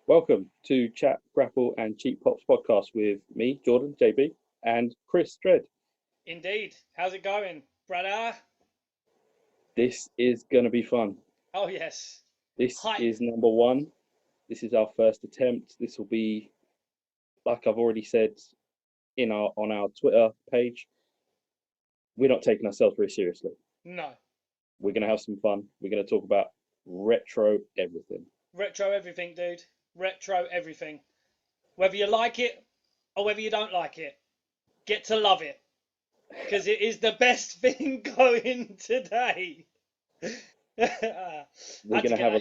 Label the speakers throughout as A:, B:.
A: Welcome to Chat, Grapple, and Cheap Pops podcast with me, Jordan, JB, and Chris Dredd.
B: Indeed. How's it going, brother?
A: This is going to be fun.
B: Oh, yes.
A: This
B: Hype.
A: is number one. This is our first attempt. This will be, like I've already said, on our Twitter page. We're not taking ourselves very seriously.
B: No.
A: We're going to have some fun. We're going to talk about retro everything.
B: Retro everything, dude. Retro everything. Whether you like it or whether you don't like it, get to love it. Because it is the best thing going today.
A: We're going to have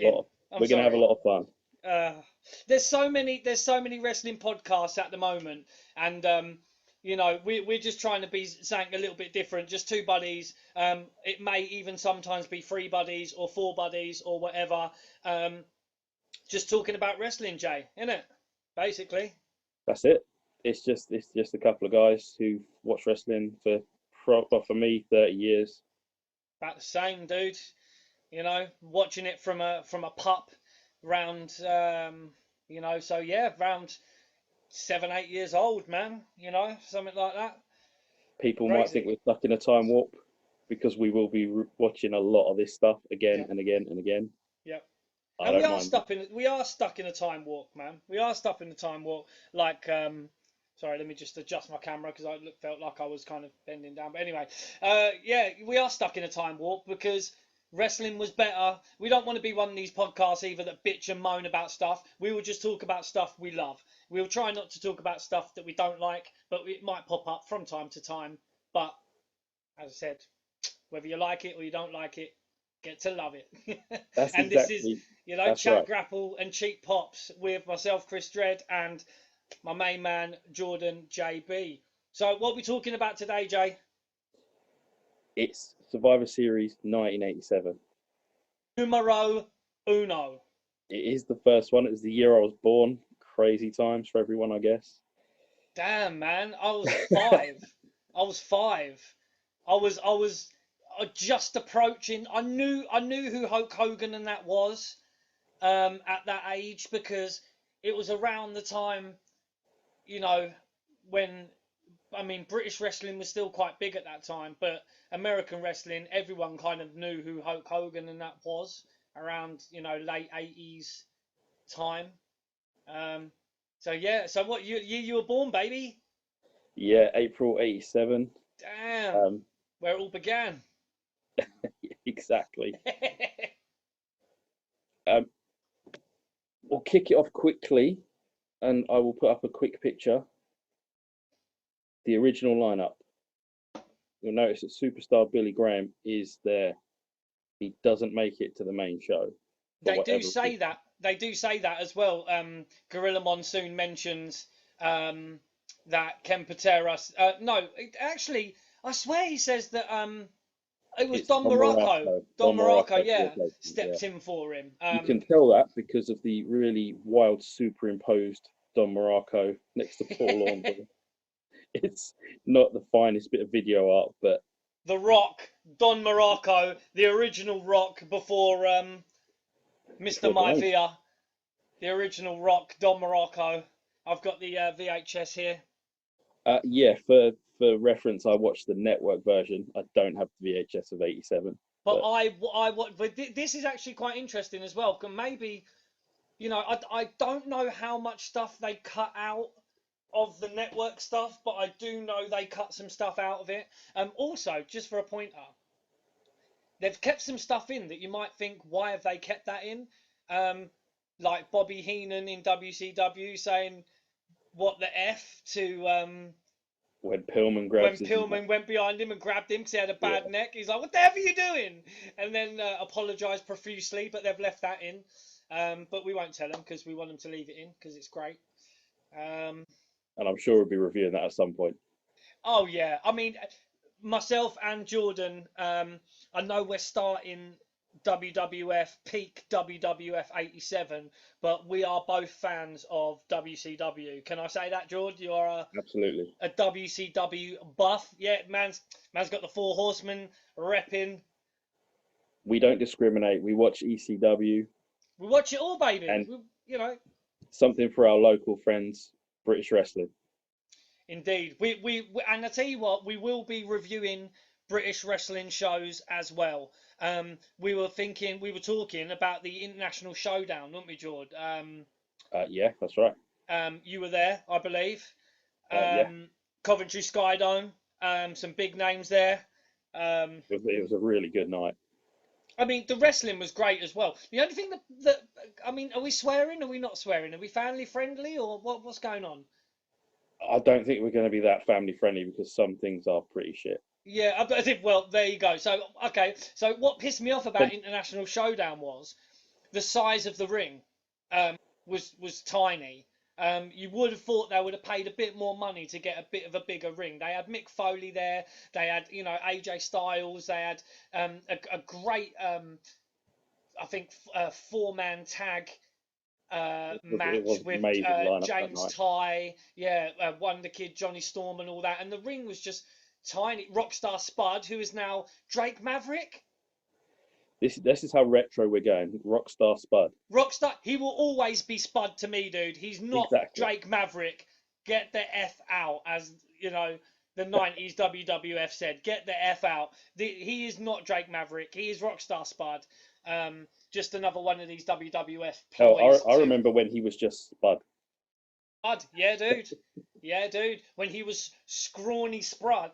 A: a lot of fun.
B: There's so many wrestling podcasts at the moment, and we're just trying to be something a little bit different, just two buddies. It may even sometimes be three buddies or four buddies or whatever, just talking about wrestling, Jay, isn't it? Basically,
A: that's it. It's just a couple of guys who watch wrestling for me 30 years.
B: About the same, dude. Watching it from a pup round, so yeah, around 7-8 years old, man. Something like that.
A: People
B: Crazy.
A: Might think we're stuck in a time warp because we will be watching a lot of this stuff again and again and again.
B: Yep.
A: And
B: we are stuck in a time warp, man. We are stuck in a time warp. Like, sorry, let me just adjust my camera because I felt like I was kind of bending down. But anyway, yeah, we are stuck in a time warp because wrestling was better. We don't want to be one of these podcasts either that bitch and moan about stuff. We will just talk about stuff we love. We'll try not to talk about stuff that we don't like, but it might pop up from time to time. But as I said, whether you like it or you don't like it, get to love it.
A: That's
B: and
A: exactly,
B: this is, Chat, right. Grapple, and Cheap Pops with myself, Chris Dredd, and my main man, Jordan JB. So what are we talking about today, Jay?
A: It's Survivor Series 1987.
B: Numero uno.
A: It is the first one. It was the year I was born. Crazy times for everyone, I guess.
B: Damn, man. I was 5. I was 5. I was just approaching. I knew who Hulk Hogan and that was at that age because it was around the time, when, British wrestling was still quite big at that time, but American wrestling, everyone kind of knew who Hulk Hogan and that was around, late 80s time. So yeah, so what you were born, baby?
A: Yeah, April 87.
B: Damn. Where it all began.
A: Exactly. We'll kick it off quickly, and I will put up a quick picture. The original lineup. You'll notice that superstar Billy Graham is there. He doesn't make it to the main show.
B: They do say that. They do say that as well. Gorilla Monsoon mentions that Ken Patera. No, actually, I swear he says that it was Don Morocco. Don Morocco, yeah, stepped in for him.
A: You can tell that because of the really wild superimposed Don Morocco next to Paul Orndorff. It's not the finest bit of video art, but
B: The Rock, Don Morocco, the original Rock before Mr. Maivia, the original Rock, Don Morocco. I've got the VHS here.
A: Yeah, for reference, I watched the network version. I don't have the VHS of 87.
B: But this is actually quite interesting as well. Because maybe, I don't know how much stuff they cut out of the network stuff, but I do know they cut some stuff out of it. Also, just for a pointer, they've kept some stuff in that you might think, why have they kept that in? Like Bobby Heenan in WCW saying, "What the F" to
A: when Pillman
B: went behind him and grabbed him because he had a bad neck. He's like, "What the F are you doing?" And then apologised profusely, but they've left that in. But we won't tell them because we want them to leave it in because it's great.
A: And I'm sure we'll be reviewing that at some point.
B: Oh yeah, myself and Jordan, I know we're starting WWF, peak WWF 87, but we are both fans of WCW. Can I say that, George? You are
A: absolutely
B: a WCW buff. Yeah, man's got the Four Horsemen repping.
A: We don't discriminate. We watch ECW.
B: We watch it all, baby.
A: And something for our local friends, British wrestling.
B: Indeed, and I tell you what, we will be reviewing British wrestling shows as well. We were talking about the International Showdown, weren't we, George?
A: Yeah, that's right.
B: You were there, I believe.
A: Yeah,
B: Coventry Skydome, some big names there.
A: it was a really good night.
B: I mean, the wrestling was great as well. The only thing that I mean, are we swearing? Are we not swearing? Are we family friendly or what's going on?
A: I don't think we're going to be that family friendly because some things are pretty shit.
B: Yeah, I think. Well, there you go. So okay, so what pissed me off about
A: But
B: International Showdown was the size of the ring. Was tiny. You would have thought they would have paid a bit more money to get a bit of a bigger ring. They had Mick Foley there. They had, AJ Styles. They had a great, I think, four-man tag
A: it
B: match
A: was an
B: with
A: amazing lineup that
B: James
A: night.
B: Ty, Wonder Kid, Johnny Storm, and all that. And the ring was just tiny. Rockstar Spud, who is now Drake Maverick.
A: This is how retro we're going. Rockstar Spud.
B: Rockstar, he will always be Spud to me, dude. He's not
A: Exactly.
B: Drake Maverick. Get the F out, as the 90s WWF said. Get the F out. He is not Drake Maverick. He is Rockstar Spud. Just another one of these WWF ploys.
A: I remember when he was just Spud.
B: Spud, yeah, dude. Yeah, dude. When he was scrawny Spud.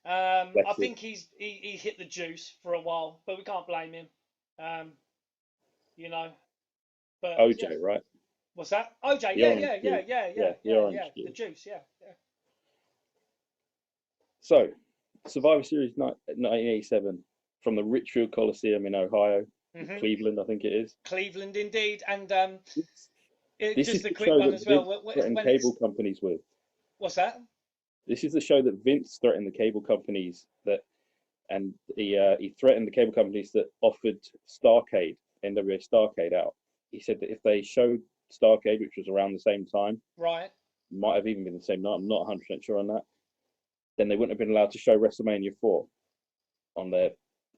B: I think he hit the juice for a while, but we can't blame him. But
A: OJ,
B: yeah.
A: right?
B: What's that? OJ,
A: The orange
B: the
A: juice.
B: juice, yeah.
A: So, Survivor Series 1987 from the Richfield Coliseum in Ohio, Cleveland, I think it is.
B: Cleveland, indeed, and
A: this
B: just
A: is
B: a
A: the
B: quick
A: show
B: one
A: that
B: as well.
A: Vince threatened cable companies with.
B: What's that?
A: This is the show that Vince threatened the cable companies and he threatened the cable companies that offered Starcade, NWA Starcade out. He said that if they showed Starcade, which was around the same time,
B: right,
A: might have even been the same night, I'm not 100% sure on that, then they wouldn't have been allowed to show WrestleMania 4 on their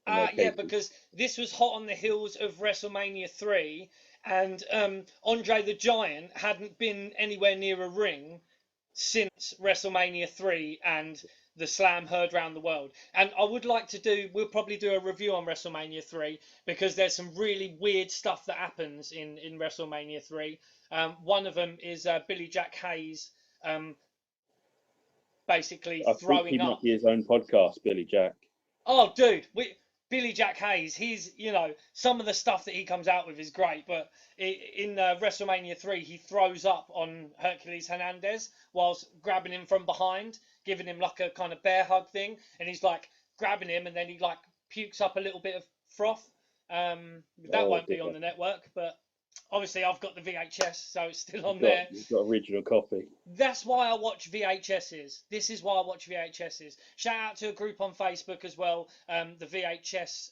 B: yeah, because this was hot on the heels of WrestleMania 3, and Andre the Giant hadn't been anywhere near a ring since WrestleMania 3 and the Slam heard round the world. And I would like to we'll probably do a review on WrestleMania 3 because there's some really weird stuff that happens in WrestleMania 3. One of them is Billy Jack Hayes basically throwing
A: he
B: up.
A: might be his own podcast, Billy Jack.
B: Oh, dude, Billy Jack Hayes, he's, some of the stuff that he comes out with is great, but in WrestleMania 3, he throws up on Hercules Hernandez whilst grabbing him from behind, giving him like a kind of bear hug thing, and he's like grabbing him, and then he like pukes up a little bit of froth. That won't be on the network, but obviously I've got the VHS, so it's still on there.
A: You've got original copy.
B: That's why I watch VHSs. This is why I watch VHSs. Shout out to a group on Facebook as well, the VHS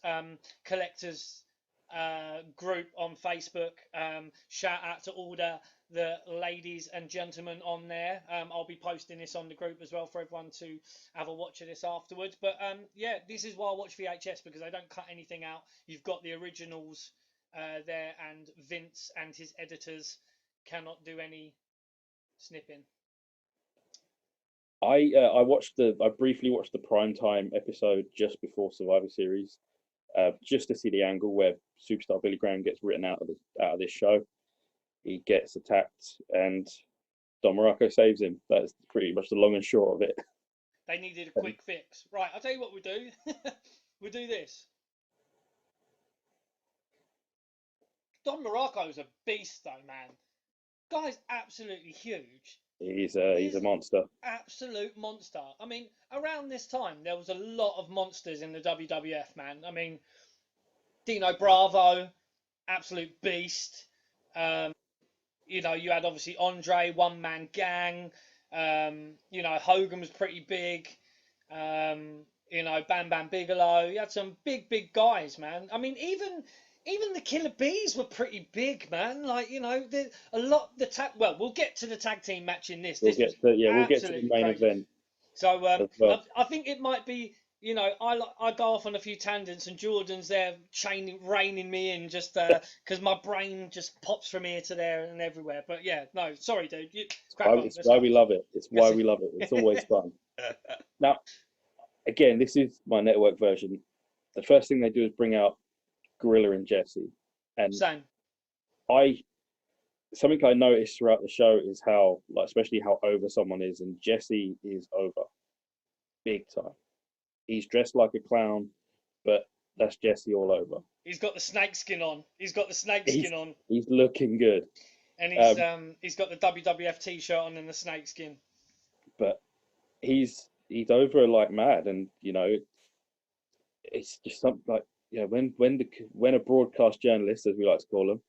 B: collectors group on Facebook. Shout out to all the ladies and gentlemen on there. I'll be posting this on the group as well for everyone to have a watch of this afterwards. But yeah, this is why I watch VHS, because I don't cut anything out. You've got the originals there, and Vince and his editors cannot do any snipping.
A: I briefly watched the primetime episode just before Survivor Series, just to see the angle where Superstar Billy Graham gets written out of this show. He gets attacked and Don Morocco saves him. That's pretty much the long and short of it.
B: They needed a quick fix. Right, I'll tell you what we do. We do this. Don Morocco's a beast, though, man. Guy's absolutely huge.
A: He's a monster.
B: Absolute monster. I mean, around this time, there was a lot of monsters in the WWF, man. I mean, Dino Bravo, absolute beast. You had obviously Andre, One Man Gang. Hogan was pretty big. Bam Bam Bigelow. You had some big guys, man. I mean, even the Killer Bees were pretty big, man. Like, we'll get to the tag team match in this.
A: We'll get to the main event.
B: So I think it might be, you know, I go off on a few tangents, and Jordan's there reining me in just because my brain just pops from here to there and everywhere. But yeah, no, sorry, dude. Crack on.
A: It's
B: Let's
A: why
B: go.
A: we love it. It's why we love it. It's always fun. Now, again, this is my network version. The first thing they do is bring out Gorilla and Jesse, and
B: Same.
A: something I noticed throughout the show is how, like, especially how over someone is, and Jesse is over big time. He's dressed like a clown, but that's Jesse all over.
B: He's got the snake skin on. He's got the snake
A: He's
B: skin on,
A: he's looking good,
B: and
A: um,
B: he's got the WWF t-shirt on and the snake skin.
A: but he's over like mad, and you know it's just something like, when a broadcast journalist, as we like to call them,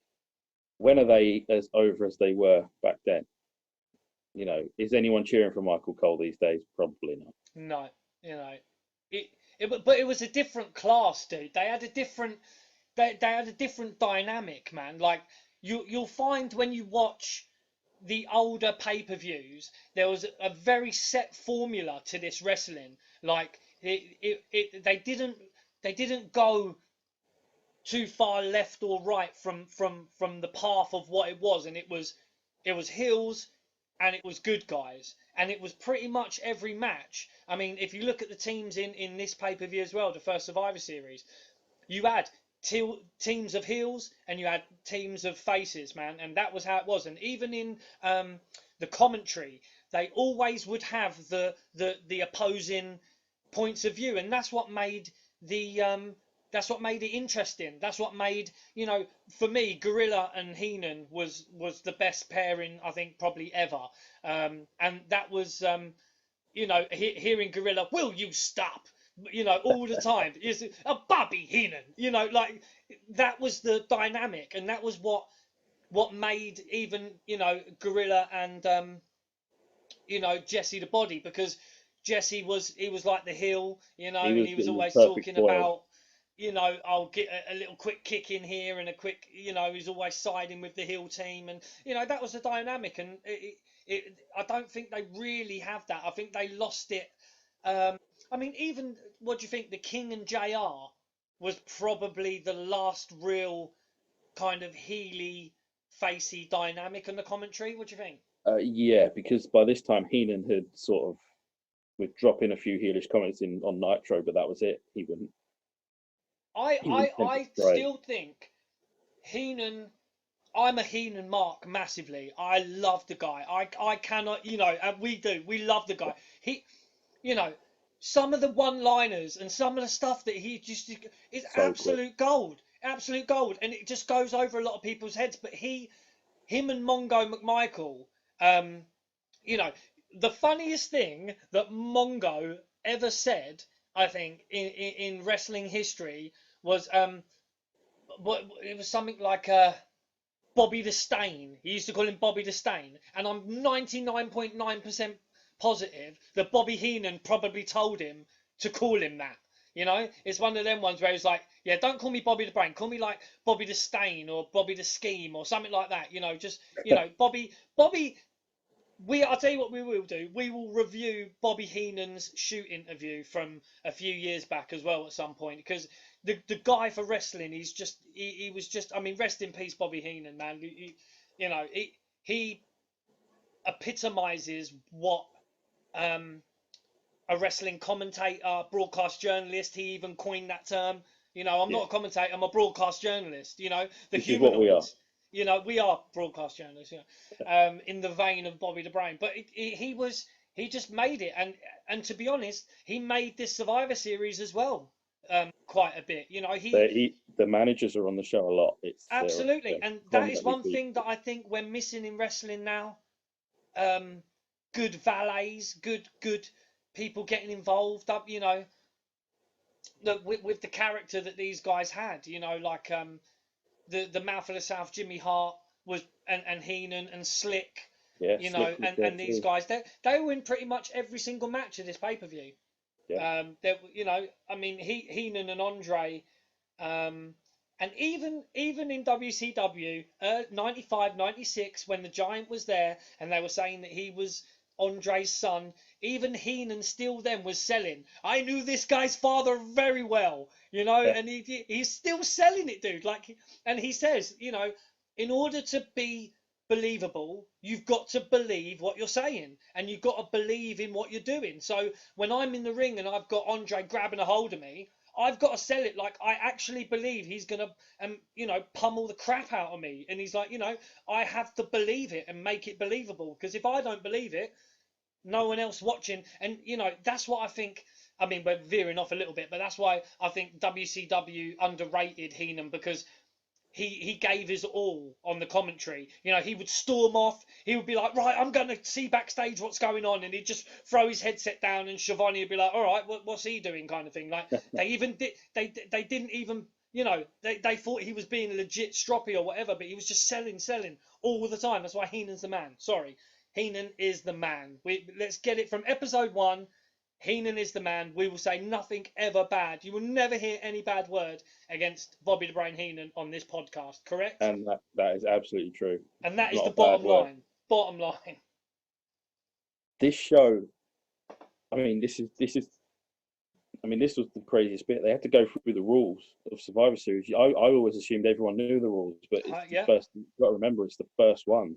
A: when are they as over as they were back then? You know, is anyone cheering for Michael Cole these days? Probably not.
B: No, you know, but it was a different class, dude. They had a different dynamic, man. Like you'll find when you watch the older pay-per-views, there was a very set formula to this wrestling. Like they didn't go too far left or right from the path of what it was, and it was heels and it was good guys, and it was pretty much every match. I mean, if you look at the teams in this pay-per-view as well, the first Survivor Series, you had teams of heels and you had teams of faces, man, and that was how it was. And even in the commentary, they always would have the opposing points of view, and that's what made it interesting. That's what made, you know, for me, Gorilla and Heenan was the best pairing, I think, probably ever. And that was, you know, hearing Gorilla, will you stop? You know, all the time. Bobby Heenan, you know, like that was the dynamic, and that was what made even, you know, Gorilla and you know, Jesse the Body, because Jesse was like the heel, you know, and he was
A: He was
B: always
A: perfect
B: talking
A: foil.
B: about, you know, I'll get a little quick kick in here and a quick, you know, he's always siding with the heel team, and you know that was the dynamic, and I don't think they really have that. I think they lost it. I mean, even what do you think? The King and JR was probably the last real kind of heely, facey dynamic on the commentary. What do you think?
A: Yeah, because by this time Heenan had sort of, with dropping a few heelish comments in on Nitro, but that was it. He wouldn't tend to
B: I
A: stray.
B: still think Heenan. I'm a Heenan mark massively. I love the guy. I cannot, you know, and we do. We love the guy. He, you know, some of the one-liners and some of the stuff that he just is
A: So quick.
B: absolute gold, and it just goes over a lot of people's heads. But him and Mongo McMichael, you know, the funniest thing that Mongo ever said, I think, in wrestling history was what it was something like Bobby the Stain. He used to call him Bobby the Stain, and I'm 99.9% positive that Bobby Heenan probably told him to call him that. You know, it's one of them ones where he's like, yeah, don't call me Bobby the Brain, call me like Bobby the Stain or Bobby the Scheme or something like that. You know, just, you know, Bobby. I'll tell you what we will do. We will review Bobby Heenan's shoot interview from a few years back as well at some point, because the guy for wrestling, he was just, I mean, rest in peace, Bobby Heenan, man. You know, he epitomizes what a wrestling commentator, broadcast journalist. He even coined that term. You know, I'm
A: Yeah,
B: not a commentator. I'm a broadcast journalist. You know, the
A: which is what we are.
B: humanoids. You know, we are broadcast journalists. You know, in the vein of Bobby the Brain. But he just made it, and to be honest, he made this Survivor Series as well. Quite a bit. You know,
A: The managers are on the show a lot.
B: absolutely,
A: They're
B: and that is
A: prominently
B: one thing that
A: featured.
B: I think we're missing in wrestling now. Good valets, good people getting involved. You know, with the character that these guys had. You know, like the Mouth of the South, Jimmy Hart was, and Heenan and Slick.
A: Yeah,
B: You know,
A: Slick was there
B: and these
A: too.
B: guys, they were in pretty much every single match of this pay per view.
A: Yeah,
B: You know, I mean, Heenan and Andre, and even in WCW, 95, 96, when the Giant was there, and they were saying that he was Andre's son. Even Heenan still then was selling. I knew this guy's father very well, you know, and he's still selling it, dude. Like, and he says, you know, in order to be believable, you've got to believe what you're saying, and you've got to believe in what you're doing. So when I'm in the ring and I've got Andre grabbing a hold of me, I've got to sell it like I actually believe he's gonna, you know, pummel the crap out of me. And he's like, you know, I have to believe it and make it believable, because if I don't believe it, no one else watching. And you know, that's what I think. I mean, we're veering off a little bit, but that's why I think WCW underrated Heenan, because he gave his all on the commentary. You know, he would storm off. He would be like, right, I'm going to see backstage what's going on, and he'd just throw his headset down, and Shivani would be like, all right, what's he doing, kind of thing. Like, they even did, they didn't even, you know, they thought he was being legit stroppy or whatever, but he was just selling all the time. That's why Heenan's the man. Sorry, Heenan is the man. Let's get it from episode 1. Heenan is the man. We will say nothing ever bad. You will never hear any bad word against Bobby the Brain Heenan on this podcast, correct?
A: And that is absolutely true.
B: And that is
A: Not
B: the
A: a bad
B: bottom
A: word.
B: line. Bottom line.
A: This show, I mean, this was the craziest bit. They had to go through the rules of Survivor Series. I always assumed everyone knew the rules, but it's the first. You've got to remember, it's the first one.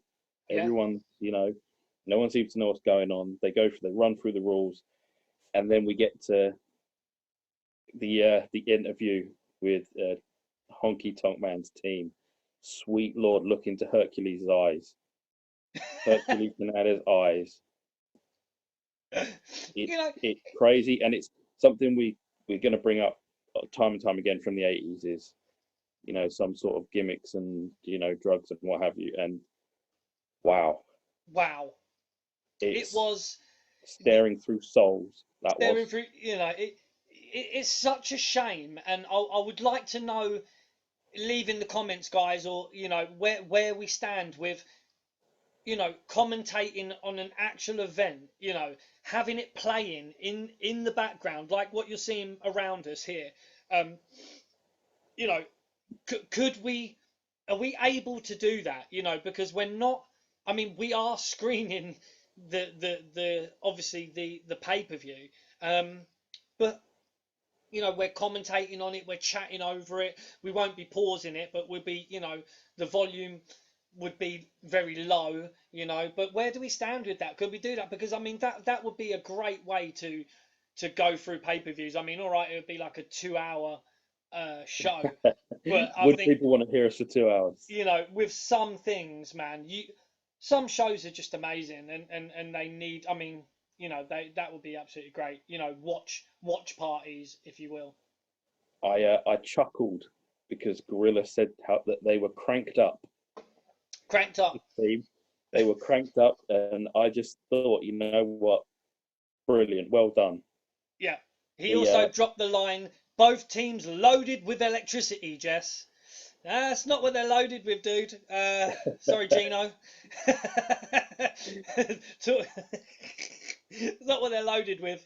A: Everyone, you know, no one seems to know what's going on. They run through the rules, and then we get to the interview with Honky Tonk Man's team. Sweet Lord, look into Hercules' eyes. Hercules Canada's eyes. It's crazy, and it's something we're going to bring up time and time again from the 80s is, you know, some sort of gimmicks and, you know, drugs and what have you. And wow,
B: it was
A: staring through souls.
B: Through, you know, it's such a shame, and I would like to know, leave in the comments, guys, or you know, where we stand with, you know, commentating on an actual event, you know, having it playing in the background like what you're seeing around us here. You know, are we able to do that? You know, because we're not. I mean, we are screening the obviously the pay-per-view, but you know, we're commentating on it, we're chatting over it, we won't be pausing it, but we'll be, you know, the volume would be very low, you know. But where do we stand with that? Could we do that? Because I mean, that would be a great way to go through pay-per-views. I mean, all right, it would be like a 2-hour show, but I
A: Would
B: think
A: people want to hear us for 2 hours?
B: You know, with some things, man, some shows are just amazing, and they need. I mean, you know, that would be absolutely great. You know, watch parties, if you will.
A: I chuckled because Gorilla said that they were cranked up.
B: Cranked up.
A: They were cranked up, and I just thought, you know what, brilliant, well done.
B: Yeah. He also dropped the line, both teams loaded with electricity, Jess. That's not what they're loaded with, dude. Sorry, Gino. It's not what they're loaded with.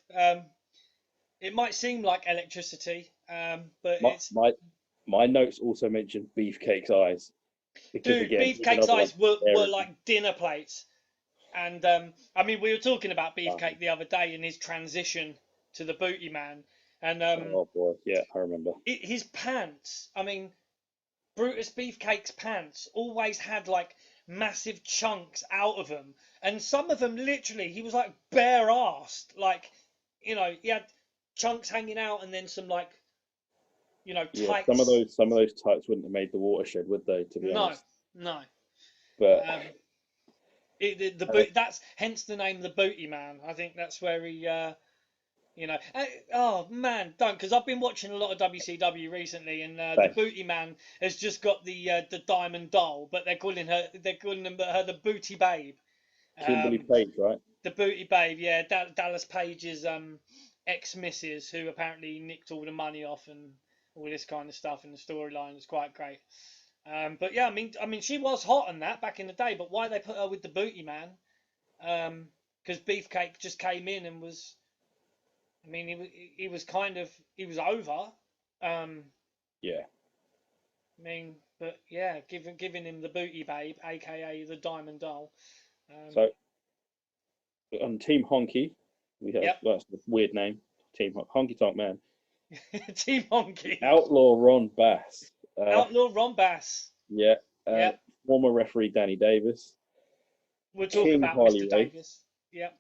B: It might seem like electricity, but it's...
A: My notes also mentioned Beefcake's eyes. Because,
B: dude,
A: again,
B: Beefcake's eyes were like dinner plates. And, I mean, we were talking about Beefcake the other day in his transition to the Booty Man. And
A: oh, boy, yeah, I remember.
B: His pants, I mean... Brutus Beefcake's pants always had like massive chunks out of them, and some of them literally he was like bare assed, like, you know, he had chunks hanging out and then some, like, you know, tights.
A: Yeah, some of those tights wouldn't have made the watershed, would they? To be honest.
B: No.
A: But
B: that's hence the name, the Booty Man. I think that's where he. You know, oh man, don't, because I've been watching a lot of WCW recently, and the Booty Man has just got the Diamond Doll, but they're calling her the Booty Babe.
A: Kimberly Page, right?
B: The Booty Babe, yeah, Dallas Page's ex-missus, who apparently nicked all the money off and all this kind of stuff, and the storyline is quite great. But yeah, I mean, she was hot on that back in the day, but why they put her with the Booty Man? Because Beefcake just came in and was. I mean, he was over.
A: Yeah.
B: I mean, but yeah, giving him the Booty Babe, aka the Diamond Doll.
A: So On Team Honky, we have
B: Yep.
A: that's a weird name. Team Honky Tonk Man.
B: Team Honky.
A: Outlaw Ron Bass.
B: Outlaw Ron Bass.
A: Yeah.
B: Yep.
A: Former referee Danny Davis.
B: We'll talk
A: King
B: about
A: Harley
B: Mr.
A: Race.
B: Davis. Yep.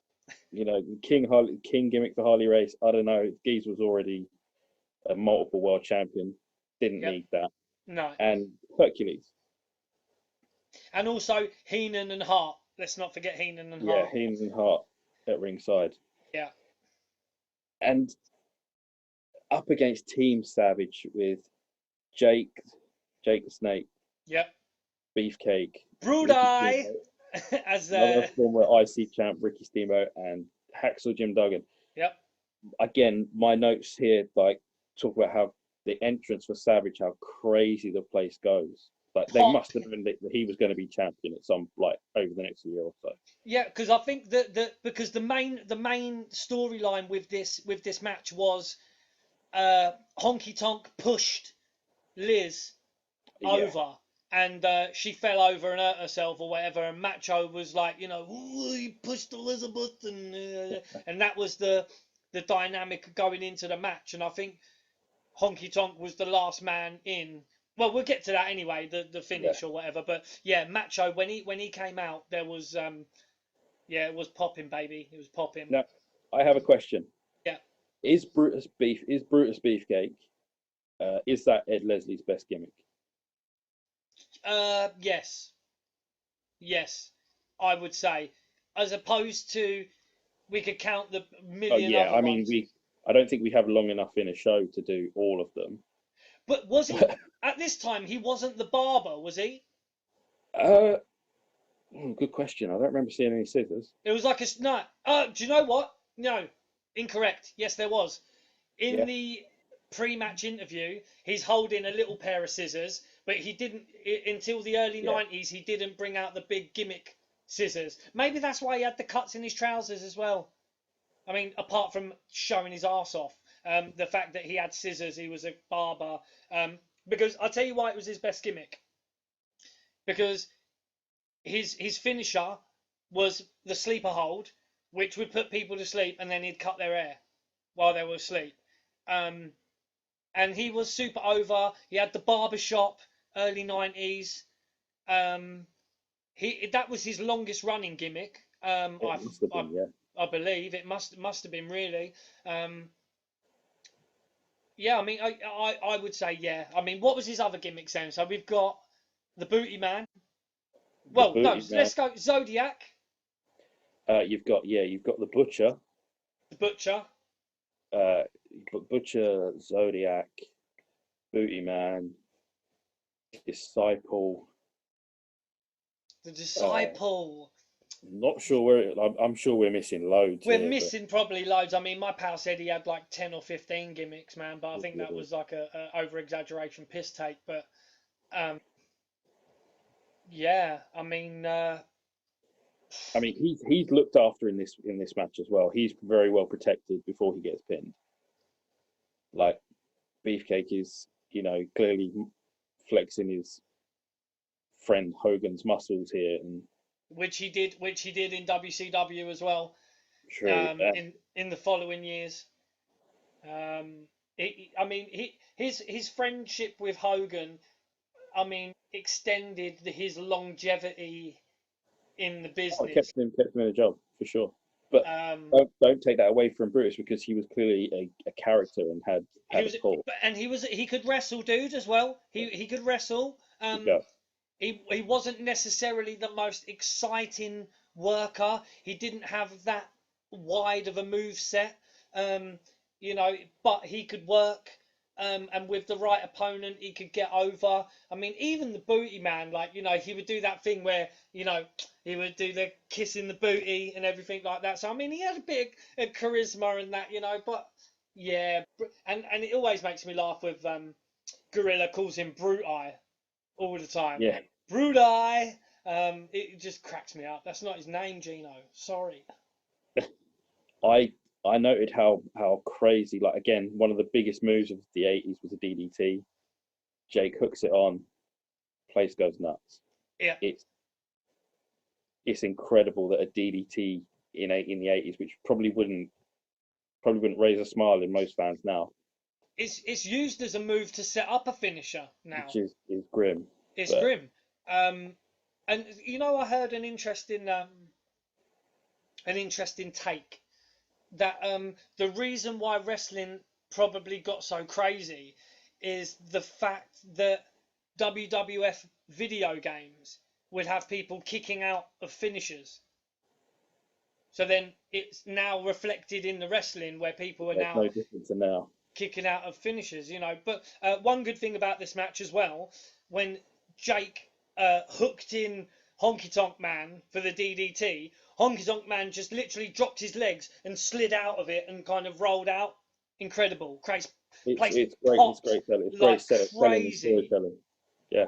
A: King gimmick for Harley Race. I don't know. Geese was already a multiple world champion. Didn't
B: Yep.
A: need that.
B: No.
A: And Hercules.
B: And also Heenan and Hart. Let's not forget Heenan and
A: Yeah,
B: Hart.
A: Heenan and Hart at ringside.
B: Yeah.
A: And up against Team Savage with Jake the Snake,
B: Yep.
A: Beefcake,
B: Brood Eye. As
A: another former IC champ Ricky Steamboat, and Hacksaw Jim Duggan.
B: Yep.
A: Again, my notes here talk about how the entrance for Savage, how crazy the place goes. Like they must have known that he was going to be champion at some over the next year or so.
B: Yeah, because I think that because the main storyline with this match was Honky Tonk pushed Liz over, and she fell over and hurt herself or whatever, and Macho was like, "Ooh, he pushed Elizabeth," and that was the dynamic going into the match. And I think Honky Tonk was the last man in. Well, we'll get to that anyway, the finish or whatever. But yeah, Macho when he came out, there was it was popping, baby. It was popping.
A: Now, I have a question.
B: Yeah.
A: Is Brutus Beefcake? Is that Ed Leslie's best gimmick?
B: Yes. Yes, I would say, as opposed to we could count the million other
A: I mean,
B: ones.
A: I don't think we have long enough in a show to do all of them.
B: But was he at this time? He wasn't the barber, was he?
A: Good question. I don't remember seeing any scissors.
B: It was like no. Do you know what? No, incorrect. Yes, there was. In the pre-match interview, he's holding a little pair of scissors, but he didn't until the early 90s. He didn't bring out the big gimmick scissors. Maybe that's why he had the cuts in his trousers as well. I mean, apart from showing his arse off, the fact that he had scissors, he was a barber. Because I'll tell you why it was his best gimmick. Because his finisher was the sleeper hold, which would put people to sleep, and then he'd cut their hair while they were asleep. And he was super over. He had the barbershop, early 90s. That was his longest running gimmick. I believe it must have been really. Yeah, I mean, I would say yeah. I mean, what was his other gimmicks then? So we've got the Booty Man. Well, no, let's go Zodiac.
A: You've got the Butcher.
B: The Butcher.
A: Butcher, Zodiac, Booty Man, Disciple.
B: The Disciple.
A: Not sure where. I'm sure we're missing loads.
B: We're missing probably loads. I mean, my pal said he had like 10 or 15 gimmicks, man. But I think that was like a over exaggeration piss take. But yeah, I mean,
A: he's looked after in this match as well. He's very well protected before he gets pinned. Like Beefcake is, clearly flexing his friend Hogan's muscles here, and
B: which he did in WCW as well.
A: True.
B: In the following years. His friendship with Hogan, I mean, extended his longevity in the business.
A: Kept him in a job for sure. But don't take that away from Brutus, because he was clearly a character and had a pull.
B: And he could wrestle, dude, as well. He could wrestle. He wasn't necessarily the most exciting worker. He didn't have that wide of a move set, but he could work. And with the right opponent, he could get over. I mean, even the Booty Man, he would do that thing where, he would do the kissing the booty and everything like that. So, I mean, he had a bit of charisma and that, but yeah. And it always makes me laugh with Gorilla calls him Brute Eye all the time.
A: Yeah.
B: Brute Eye. It just cracks me up. That's not his name, Gino. Sorry.
A: I noted how crazy, again, one of the biggest moves of the 80s was a DDT. Jake hooks it on, place goes nuts.
B: Yeah.
A: It's incredible that a DDT in the 80s, which probably wouldn't raise a smile in most fans now.
B: It's used as a move to set up a finisher now.
A: Which is grim.
B: It's grim. And you know, I heard an interesting take that the reason why wrestling probably got so crazy is the fact that WWF video games would have people kicking out of finishers. So then it's now reflected in the wrestling where people are now
A: no difference in now
B: kicking out of finishers, you know. But one good thing about this match as well, when Jake hooked in Honky Tonk Man for the DDT, Honky Tonk Man just literally dropped his legs and slid out of it and kind of rolled out. Incredible. It's great. It's
A: great selling. It's
B: like
A: great
B: crazy.
A: Storytelling. Yeah.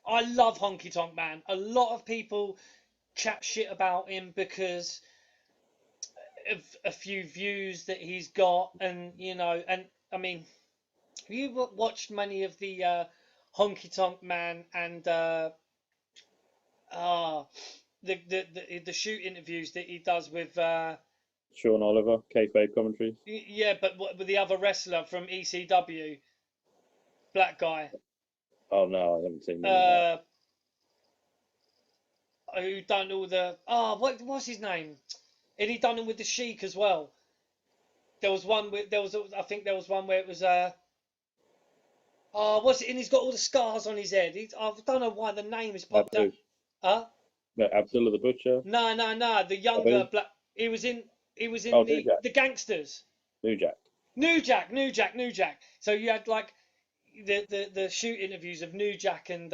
B: I love Honky Tonk Man. A lot of people chat shit about him because of a few views that he's got, and you know, and I mean, have you watched many of the Honky Tonk Man and the shoot interviews that he does with
A: Sean Oliver, kayfabe commentaries?
B: Yeah, but with the other wrestler from ECW, black guy.
A: Oh no, I haven't seen that.
B: Who done all the what's his name? And he done them with the Sheik as well. I think there was one where it was what's it? And he's got all the scars on his head. I don't know why the name is popped up. Huh?
A: No, Abdullah the Butcher.
B: No. The younger black. He was in the Gangsters.
A: New
B: Jack. So you had like the shoot interviews of New Jack and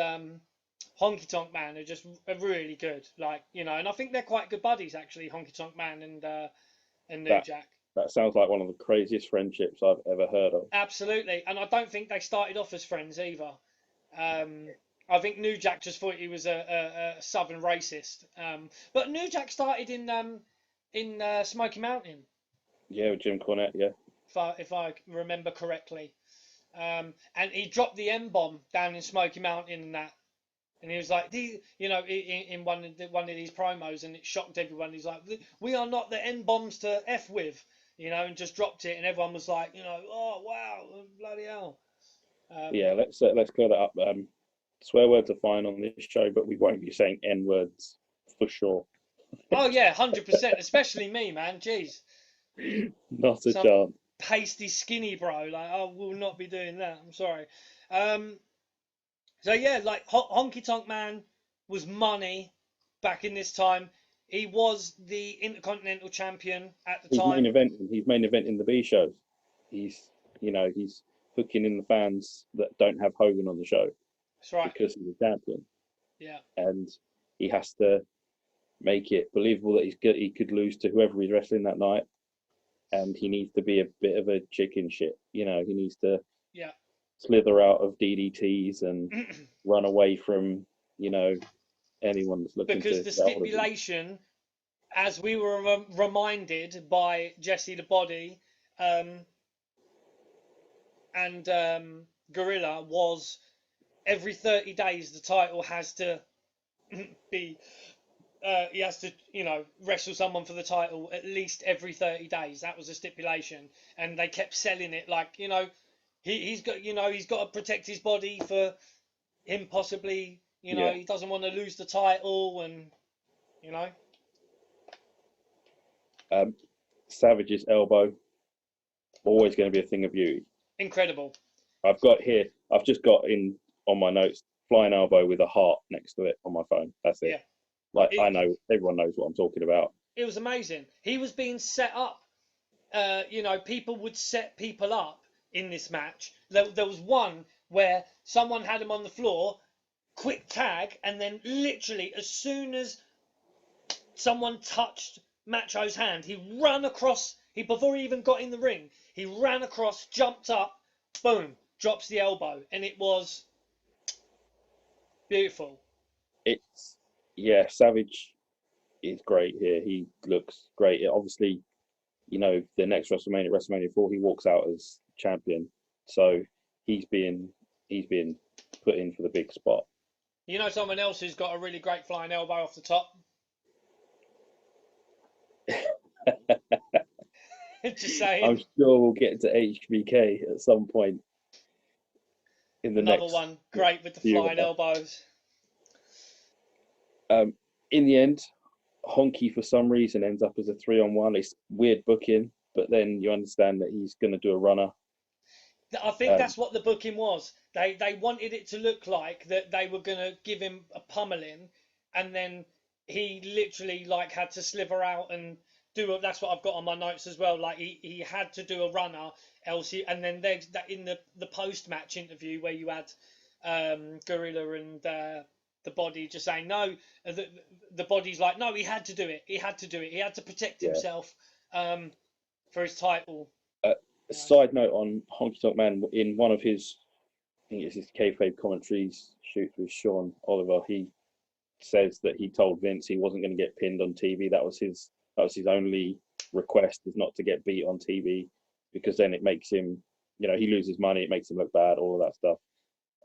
B: Honky Tonk Man are just really good. Like, you know, and I think they're quite good buddies actually, Honky Tonk Man and New Jack.
A: That sounds like one of the craziest friendships I've ever heard of.
B: Absolutely, and I don't think they started off as friends either. I think New Jack just thought he was a southern racist. But New Jack started in Smoky Mountain.
A: Yeah, with Jim Cornette. Yeah.
B: If I remember correctly, and he dropped the M-bomb down in Smoky Mountain and that. And he was like, you know, in one of these promos, and it shocked everyone. He's like, "We are not the N-bombs to F with," you know, and just dropped it, and everyone was like, you know, "Oh wow, bloody hell."
A: Yeah, let's clear that up. Swear words are fine on this show, but we won't be saying N words for sure.
B: Oh yeah, 100%. Especially me, man. Jeez.
A: Not a chance.
B: Pasty, skinny bro. Like, I will not be doing that. I'm sorry. So yeah, like Honky Tonk Man was money back in this time. He was the Intercontinental Champion at the time.
A: He's main event in the B shows. He's hooking in the fans that don't have Hogan on the show.
B: That's right.
A: Because he's a champion.
B: Yeah.
A: And he has to make it believable that he could lose to whoever he's wrestling that night. And he needs to be a bit of a chicken shit. You know, he needs to slither out of DDTs and run away from, you know, anyone that's looking
B: because the stipulation, as we were reminded by Jesse the Body and Gorilla, was every 30 days the title has to be he has to, you know, wrestle someone for the title at least every 30 days. That was a stipulation, and they kept selling it like, you know, he's got to protect his body for him possibly, you know, he doesn't want to lose the title, and you know.
A: Savage's elbow, always going to be a thing of beauty.
B: Incredible.
A: I've just got in on my notes, flying elbow with a heart next to it on my phone. That's it. Yeah. I know, everyone knows what I'm talking about. It
B: was amazing. He was being set up. You know, people would set people up in this match. There was one where someone had him on the floor, quick tag, and then literally as soon as someone touched Macho's hand, he ran across. Before he even got in the ring, he ran across, jumped up, boom, drops the elbow, and it was beautiful.
A: Savage is great here. He looks great. Obviously, you know, the next WrestleMania 4, he walks out as champion. So he's being put in for the big spot.
B: You know someone else who's got a really great flying elbow off the top? Just
A: I'm
B: saying.
A: sure we'll get to HBK at some point in the
B: Another
A: next
B: one, great with the
A: few.
B: flying elbows.
A: In the end, Honky for some reason ends up as a 3-on-1. It's weird booking, but then you understand that he's going to do a runner.
B: I think
A: Um,
B: that's what the booking was. They wanted it to look like that they were gonna give him a pummeling, and then he literally like had to sliver out and do. That's what I've got on my notes as well. Like he had to do a runner, else he. And then there's that in the post match interview where you had Gorilla and the Body just saying no. The Body's like no, he had to do it. He had to do it. He had to protect
A: yeah.
B: himself for his title.
A: A side note on Honky Tonk Man, in one of his, I think it's his kayfabe commentaries shoots with Sean Oliver, he says that he told Vince he wasn't going to get pinned on TV. That was his only request, is not to get beat on TV, because then it makes him, he loses money, it makes him look bad, all of that stuff.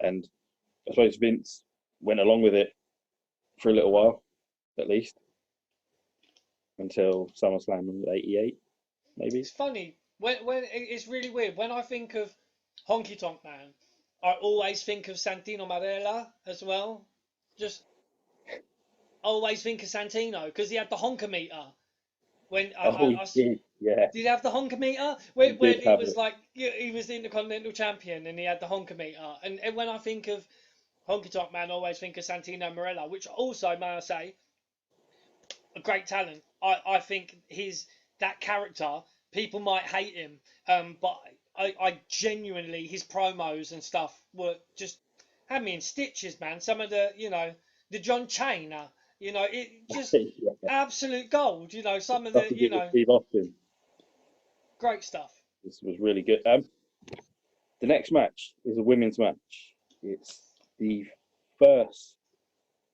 A: And I suppose Vince went along with it for a little while, at least, until SummerSlam in '88, maybe.
B: It's funny when it's really weird when I think of Honky Tonk Man. I always think of Santino Marella as well. Just always think of Santino because he had the honker meter. When
A: Oh, he did, yeah.
B: did he have the honker meter?
A: He
B: When
A: did
B: he
A: have
B: was
A: it.
B: like he was the Intercontinental Champion and he had the honker meter. And when I think of Honky Tonk Man, I always think of Santino Marella, which also, may I say, a great talent. I think that character. People might hate him, but I genuinely his promos and stuff were just had me in stitches, man. Some of the John Cena, it just
A: Yeah.
B: absolute gold. Some of
A: Stuff he did with Steve Austin.
B: great stuff.
A: This was really good. The next match is a women's match. It's the first,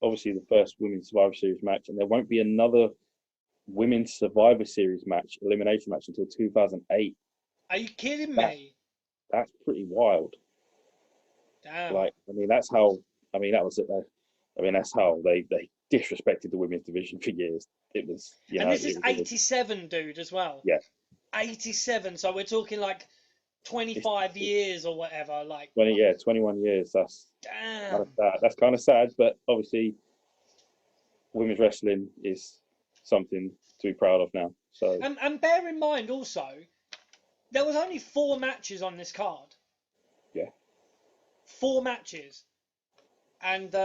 A: obviously the first Women's Survivor Series match, and there won't be another Women's Survivor Series match, elimination match, until 2008.
B: Are you kidding
A: That
B: me?
A: that's pretty wild.
B: Damn.
A: Like, that's how. That was it. That's how they disrespected the women's division for years. It was,
B: And this is 87, dude, as well.
A: Yeah.
B: 87. So we're talking like 25 years or whatever. Like
A: 21 years. That's
B: damn.
A: kind of sad. That's kind of sad, but obviously, women's wrestling is something to be proud of now. So
B: And bear in mind also, there was only 4 matches on this card.
A: yeah.
B: 4 matches. And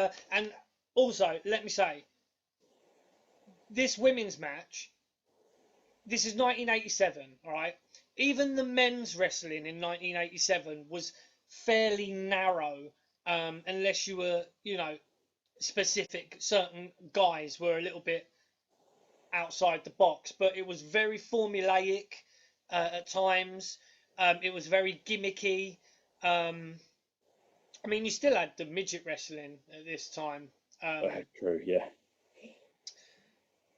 B: also, let me say, this women's match, this is 1987, all right? Even the men's wrestling in 1987 was fairly narrow, unless you were, specific. Certain guys were a little bit outside the box, but it was very formulaic at times. It was very gimmicky. You still had the midget wrestling at this time.
A: True, yeah.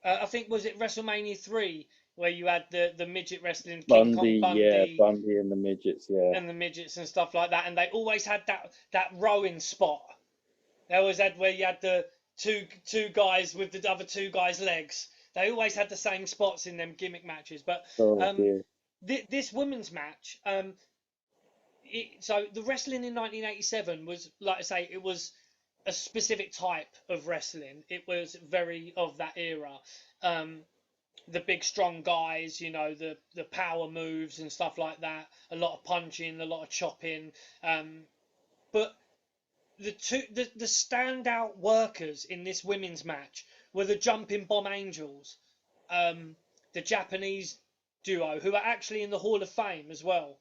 B: I think, was it WrestleMania 3 where you had the midget wrestling,
A: Bundy,
B: King Kong Bundy,
A: yeah, Bundy and the midgets, yeah.
B: and the midgets and stuff like that, and they always had that rowing spot. They always had where you had the two guys with the other 2 guys' legs. They always had the same spots in them gimmick matches. But this women's match, so the wrestling in 1987 was, like I say, it was a specific type of wrestling. It was very of that era. The big strong guys, the power moves and stuff like that. A lot of punching, a lot of chopping. But the standout workers in this women's match were the Jumping Bomb Angels, the Japanese duo who are actually in the Hall of Fame as well.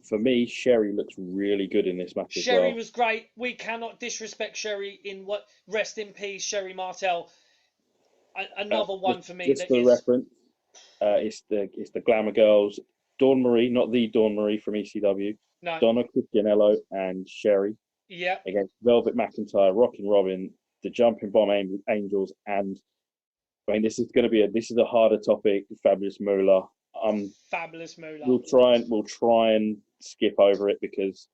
A: For me, Sherry looks really good in this match as well.
B: Sherry was great. We cannot disrespect Sherry rest in peace, Sherry Martel. Another one for me.
A: Just for reference, it's the Glamour Girls, Dawn Marie, not the Dawn Marie from ECW.
B: No.
A: Donna Christianello and Sherry.
B: Yeah.
A: Against Velvet McIntyre, Rockin' Robin, the Jumping Bomb Angels, and this is going to be a harder topic. Fabulous Moolah.
B: Fabulous Moolah.
A: We'll try and skip over it because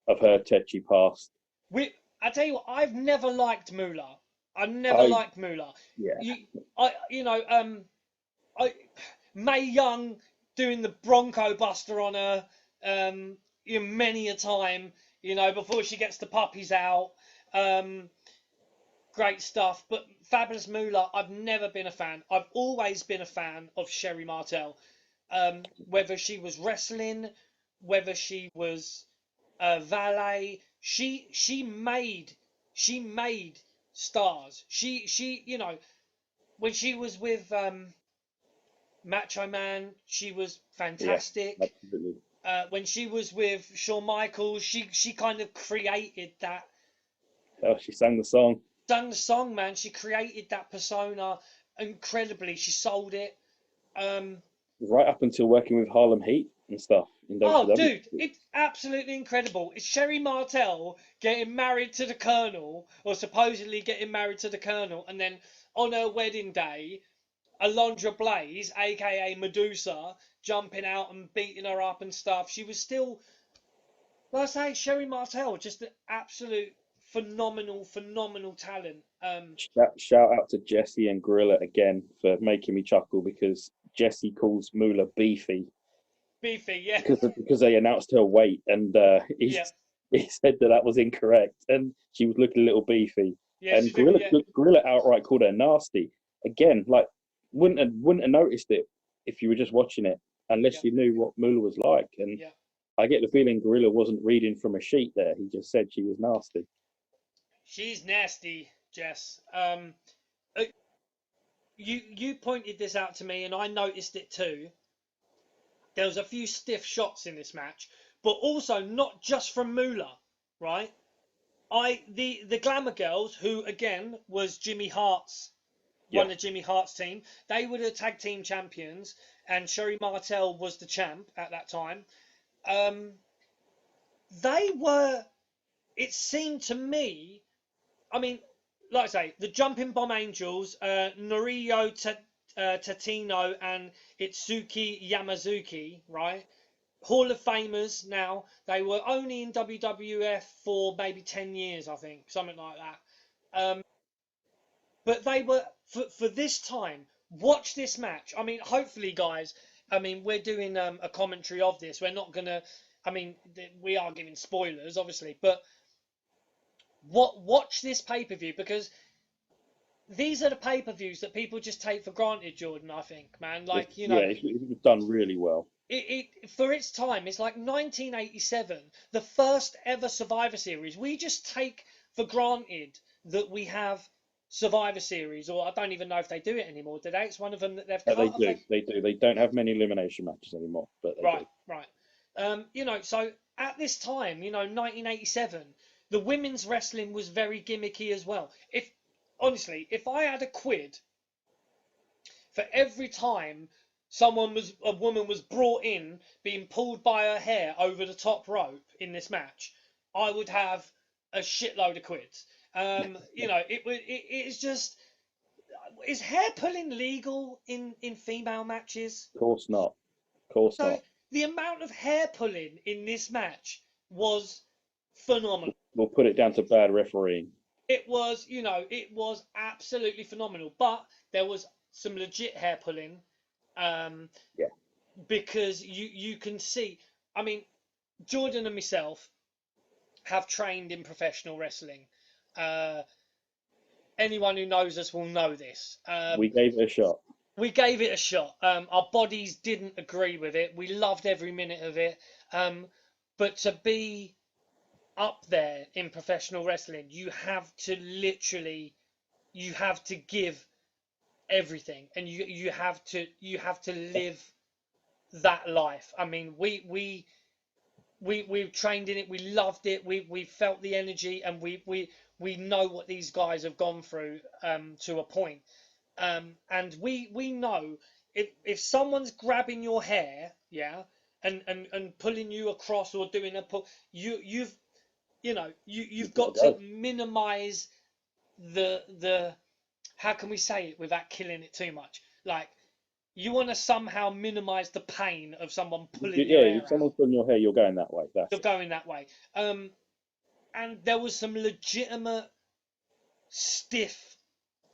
A: I've heard Techi passed.
B: I tell you what, I've never liked Moolah. I've never liked Moolah.
A: Yeah.
B: Mae Young doing the Bronco Buster on her, many a time, before she gets the puppies out. Great stuff. But Fabulous Moolah, I've never been a fan. I've always been a fan of Sherry Martel. Whether she was wrestling, whether she was valet, she made stars. She when she was with Macho Man, she was fantastic.
A: Yeah, absolutely.
B: When she was with Shawn Michaels, she kind of created that.
A: Oh, she sang the song.
B: Sang the song, man. She created that persona incredibly. She sold it.
A: Right up until working with Harlem Heat and stuff in WWF.
B: Oh, dude, it's absolutely incredible. It's Sherry Martel getting married to the Colonel, or supposedly getting married to the Colonel, and then on her wedding day, Alondra Blaze, aka Medusa, jumping out and beating her up and stuff. She was still, like I say, Sherry Martel, just an absolute phenomenal talent.
A: Shout out to Jesse and Gorilla again for making me chuckle, because Jesse calls Moolah beefy.
B: Beefy, yeah.
A: Because they announced her weight, and he said that was incorrect, and she was looking a little beefy.
B: Yeah,
A: and Gorilla outright called her nasty. Again, like wouldn't have noticed it if you were just watching it, unless you knew what Moolah was like. And I get the feeling Gorilla wasn't reading from a sheet there. He just said she was nasty.
B: She's nasty, Jess. You pointed this out to me, and I noticed it too. There was a few stiff shots in this match, but also not just from Moolah, right? The Glamour Girls, who again was Jimmy Hart's one of Jimmy Hart's team, they were the tag team champions, and Sherry Martel was the champ at that time. They were, it seemed to me, I mean, like I say, the Jumping Bomb Angels, Norio Tatino and Itsuki Yamazuki, right? Hall of Famers now. They were only in WWF for maybe 10 years, I think, something like that. But they were, for this time, watch this match. I mean, hopefully, guys, I mean, we're doing a commentary of this. We're not going to, I mean, we are giving spoilers, obviously, but watch this pay-per-view, because these are the pay-per-views that people just take for granted, Jordan, I think, man. Like,
A: Yeah, it's done really well.
B: It for its time, it's like 1987, the first ever Survivor Series. We just take for granted that we have Survivor Series, or I don't even know if they do it anymore. Do they? It's one of them that they've cut.
A: They do. They don't have many elimination matches anymore, but they do.
B: Right. So at this time, 1987, the women's wrestling was very gimmicky as well. Honestly, if I had a quid for every time a woman was brought in, being pulled by her hair over the top rope in this match, I would have a shitload of quids. It's just, is hair pulling legal in female matches?
A: Of course not. Not.
B: The amount of hair pulling in this match was phenomenal.
A: We'll put it down to bad refereeing.
B: It was absolutely phenomenal, but there was some legit hair pulling. Because you can see, I mean, Jordan and myself have trained in professional wrestling. Anyone who knows us will know this.
A: We gave it a shot. Our bodies didn't agree with it. We loved every minute of it. But to be up there in professional wrestling, you have to give everything, and you have to live that life. I mean, we trained in it. We loved it. We felt the energy, and we know what these guys have gone through to a point. And we know if someone's grabbing your hair, and pulling you across, or doing a pull, you've got to minimize the how can we say it without killing it too much? Like, you want to somehow minimize the pain of someone pulling your hair. If someone's pulling your hair, you're going that way.
B: Going that way. And there was some legitimate stiff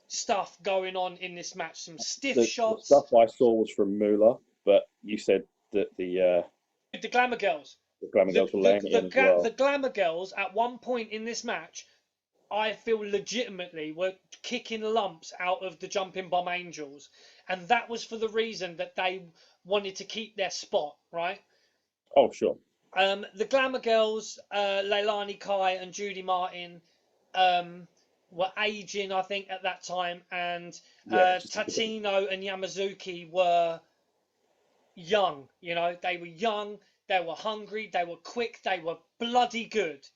B: stuff going on in this match. Some stiff shots.
A: The stuff I saw was from Moolah, but you said
B: The Glamour Girls.
A: the Glamour Girls were laying it in as well.
B: The Glamour Girls at one point in this match, I feel legitimately were kicking lumps out of the Jumping Bomb Angels, and that was for the reason that they wanted to keep their spot, right?
A: Oh, sure.
B: The Glamour Girls, Leilani Kai and Judy Martin, were aging, I think, at that time, and Tatino and Yamazuki were young. You know, they were young, they were hungry, they were quick, they were bloody good.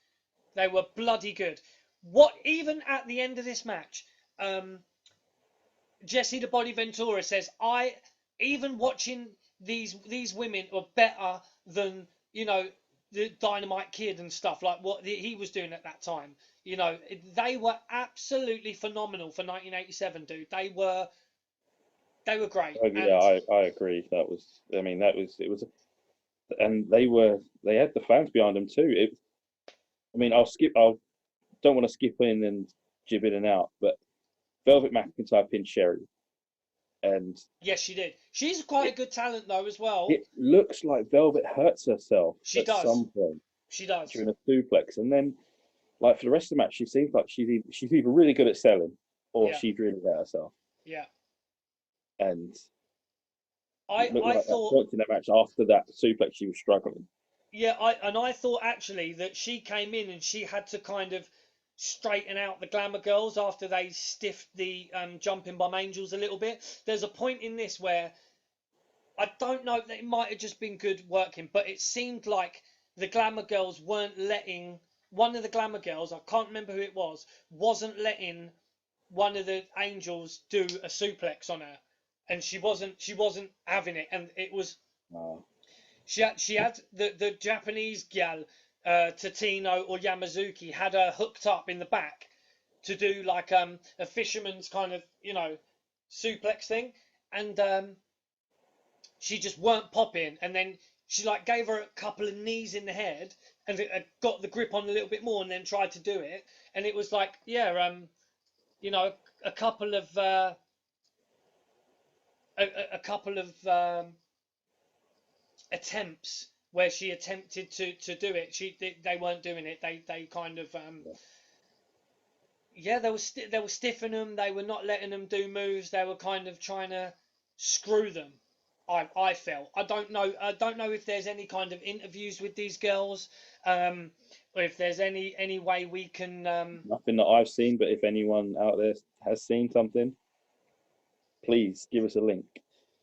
B: They were bloody good. What, even at the end of this match, Jesse the Body Ventura says, even watching these women were better than, you know, the Dynamite Kid and stuff like what he was doing at that time. You know, they were absolutely phenomenal for 1987, dude. They were great.
A: Oh, yeah, I agree. It was, and they had the fans behind them too. I don't want to skip in and jib in and out, but Velvet McIntyre pinned Sherry, and
B: yes, she did. She's quite a good talent though as well.
A: it looks like Velvet hurts herself
B: She does.
A: some point.
B: She does
A: during a suplex, and then like for the rest of the match, she seems like she's either really good at selling or she's really hurt herself.
B: Yeah.
A: And
B: I thought
A: points in that match after that suplex she was struggling.
B: Yeah, I thought actually that she came in and she had to kind of straighten out the Glamour Girls after they stiffed the Jumping Bomb Angels a little bit. There's a point in this where I don't know, it might have just been good working, but it seemed like the Glamour Girls weren't letting one of the Glamour Girls, I can't remember who it was, wasn't letting one of the Angels do a suplex on her, and she wasn't having it, and it was. She had the Japanese gal, Tatino or Yamazuki, had her hooked up in the back to do like a fisherman's kind of, you know, suplex thing, and she just weren't popping, and then she like gave her a couple of knees in the head and got the grip on a little bit more, and then tried to do it, and it was like, yeah, you know, a couple of attempts where she attempted to do it. They weren't doing it. They kind of they were stiffing them. They were not letting them do moves. They were kind of trying to screw them. I felt. I don't know if there's any kind of interviews with these girls, or if there's any way we can.
A: Nothing that I've seen, but if anyone out there has seen something, please give us a link.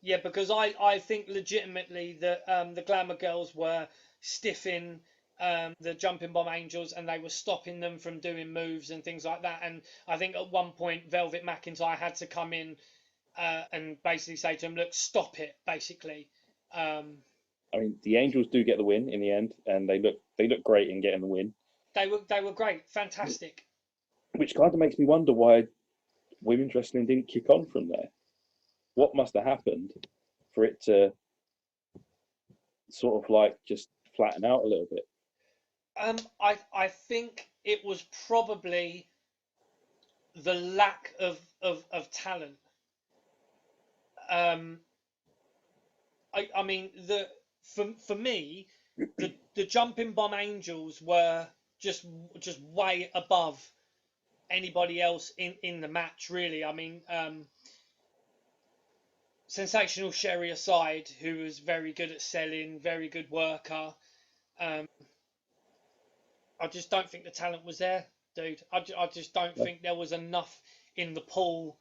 B: Yeah, because I think legitimately that the Glamour Girls were stiffing the Jumping Bomb Angels, and they were stopping them from doing moves and things like that. And I think at one point Velvet McIntyre had to come in and basically say to him, "Look, stop it," basically.
A: I mean, the Angels do get the win in the end, and they look great in getting the win.
B: They were great, fantastic.
A: Which kind of makes me wonder why women's wrestling didn't kick on from there. What must have happened for it to sort of like just flatten out a little bit?
B: I think it was probably the lack of talent. I mean, for me, the Jumping Bomb Angels were just way above anybody else in the match, really. I mean, Sensational Sherry aside, who was very good at selling, very good worker. I just don't think the talent was there, dude. I just don't think there was enough in the pool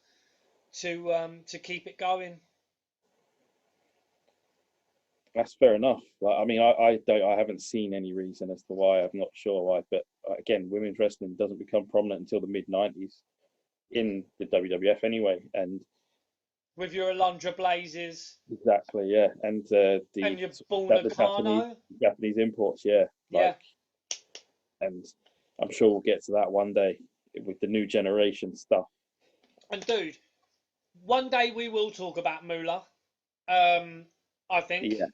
B: to keep it going.
A: That's fair enough. Like, I mean, I haven't seen any reason as to why. I'm not sure why, but again, women's wrestling doesn't become prominent until the mid-90s in the WWF anyway, and
B: with your Alundra Blazes.
A: Exactly, yeah, and
B: your Bull
A: Japanese imports, yeah, and I'm sure we'll get to that one day with the new generation stuff.
B: And dude, one day we will talk about Moolah. I think.
A: Yeah.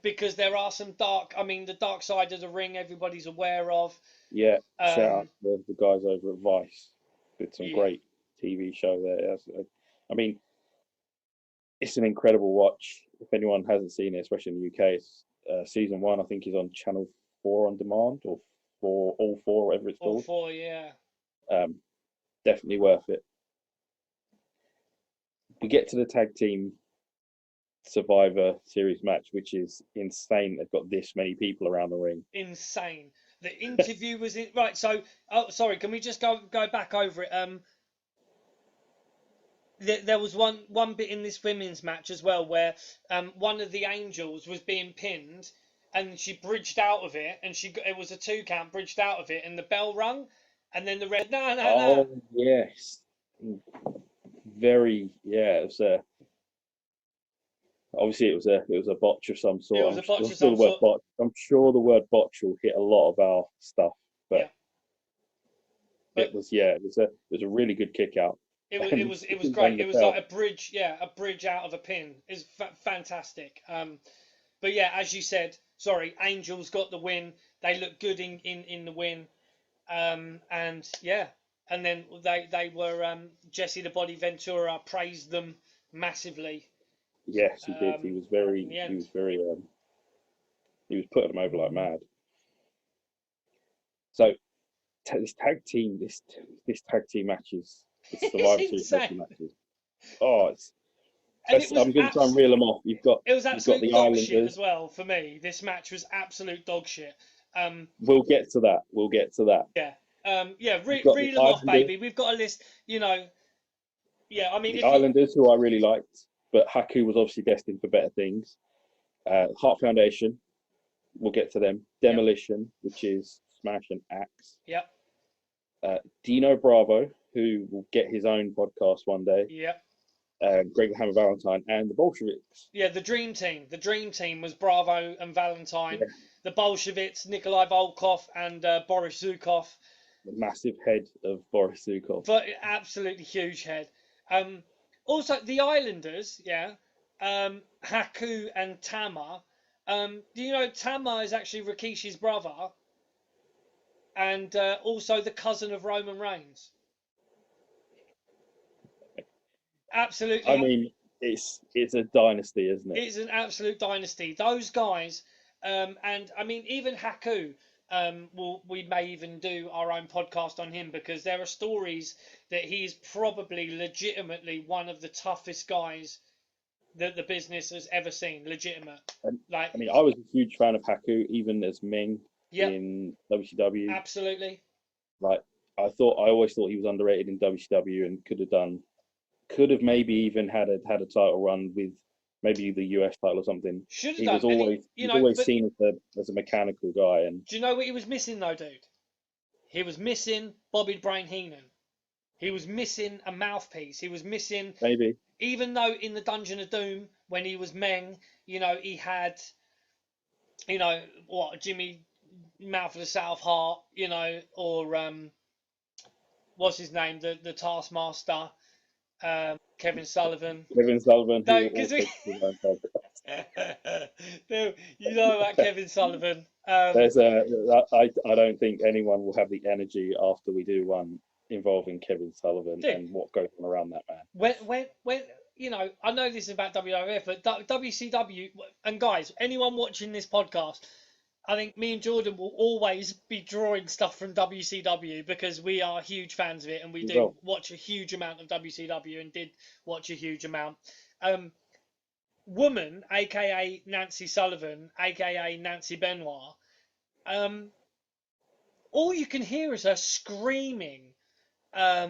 B: Because there are some the dark side of the ring everybody's aware of.
A: Yeah, shout out to the guys over at Vice. Did some great TV show there. I mean, it's an incredible watch. If anyone hasn't seen it, especially in the UK, it's, season 1 I think is on Channel 4 on demand, or all four, whatever it's
B: All
A: called.
B: four, yeah.
A: Definitely worth it. We get to the tag team Survivor Series match, which is insane. They've got this many people around the ring.
B: Insane. The interview was in right. So, oh, sorry. Can we just go back over it? There was one bit in this women's match as well where one of the angels was being pinned and she bridged out of it, and it was a 2 count, bridged out of it, and the bell rung, and then the red no.
A: Oh yes, very yeah. It was obviously it was a botch of some sort.
B: It was a botch
A: I'm
B: of
A: sure
B: some sort.
A: I'm sure the word botch will hit a lot of our stuff, but
B: Yeah. But
A: it was a really good kick out.
B: it was great. It was like a bridge, a bridge out of a pin. It's fantastic. But yeah, as you said, sorry, Angels got the win. They looked good in the win. And yeah, and then they were Jesse the Body Ventura praised them massively.
A: Yes, he did. He was very he was putting them over like mad. So this tag team matches, this Survivor Series tag team matches. Oh, I'm going to try and reel them off. It was
B: absolute dog shit as well for me. This match was absolute dog shit.
A: We'll get to that.
B: Yeah. Reel them off, baby. We've got a list. Yeah. I mean,
A: the Islanders, who I really liked, but Haku was obviously destined for better things. Heart Foundation, we'll get to them. Demolition, which is Smash and Axe.
B: Yep.
A: Dino Bravo, who will get his own podcast one day.
B: Yep.
A: Greg the Hammer Valentine, and the Bolsheviks.
B: Yeah, the Dream Team. The Dream Team was Bravo and Valentine. Yeah. The Bolsheviks, Nikolai Volkov and Boris Zukov.
A: The massive head of Boris Zukov.
B: But absolutely huge head. Also, the Islanders, Haku and Tama. Do you know Tama is actually Rikishi's brother? And also the cousin of Roman Reigns. Absolutely.
A: I mean, it's a dynasty, isn't it?
B: It's an absolute dynasty. Those guys, and I mean, even Haku, we may even do our own podcast on him, because there are stories that he's probably legitimately one of the toughest guys that the business has ever seen. Legitimate.
A: I mean, I was a huge fan of Haku, even as Meng in WCW.
B: Absolutely.
A: Like, I always thought he was underrated in WCW and could have maybe even had a title run with maybe the US title or something.
B: Should have
A: he
B: done.
A: Was always, he was always seen as a mechanical guy. And
B: do you know what he was missing though, dude? He was missing Bobby the Brain Heenan. He was missing a mouthpiece. He was missing
A: maybe.
B: Even though in the Dungeon of Doom, when he was Meng, he had, Jimmy Mouth of the South Heart, or what's his name, the Taskmaster. Kevin Sullivan.
A: No,
B: because you know about Kevin Sullivan.
A: I don't think anyone will have the energy after we do one involving Kevin Sullivan and what goes on around that man.
B: When I know this is about WWF, but WCW, and guys, anyone watching this podcast, I think me and Jordan will always be drawing stuff from WCW because we are huge fans of it, and we do watch a huge amount of WCW and did watch a huge amount. Woman, aka Nancy Sullivan, aka Nancy Benoit, all you can hear is her screaming at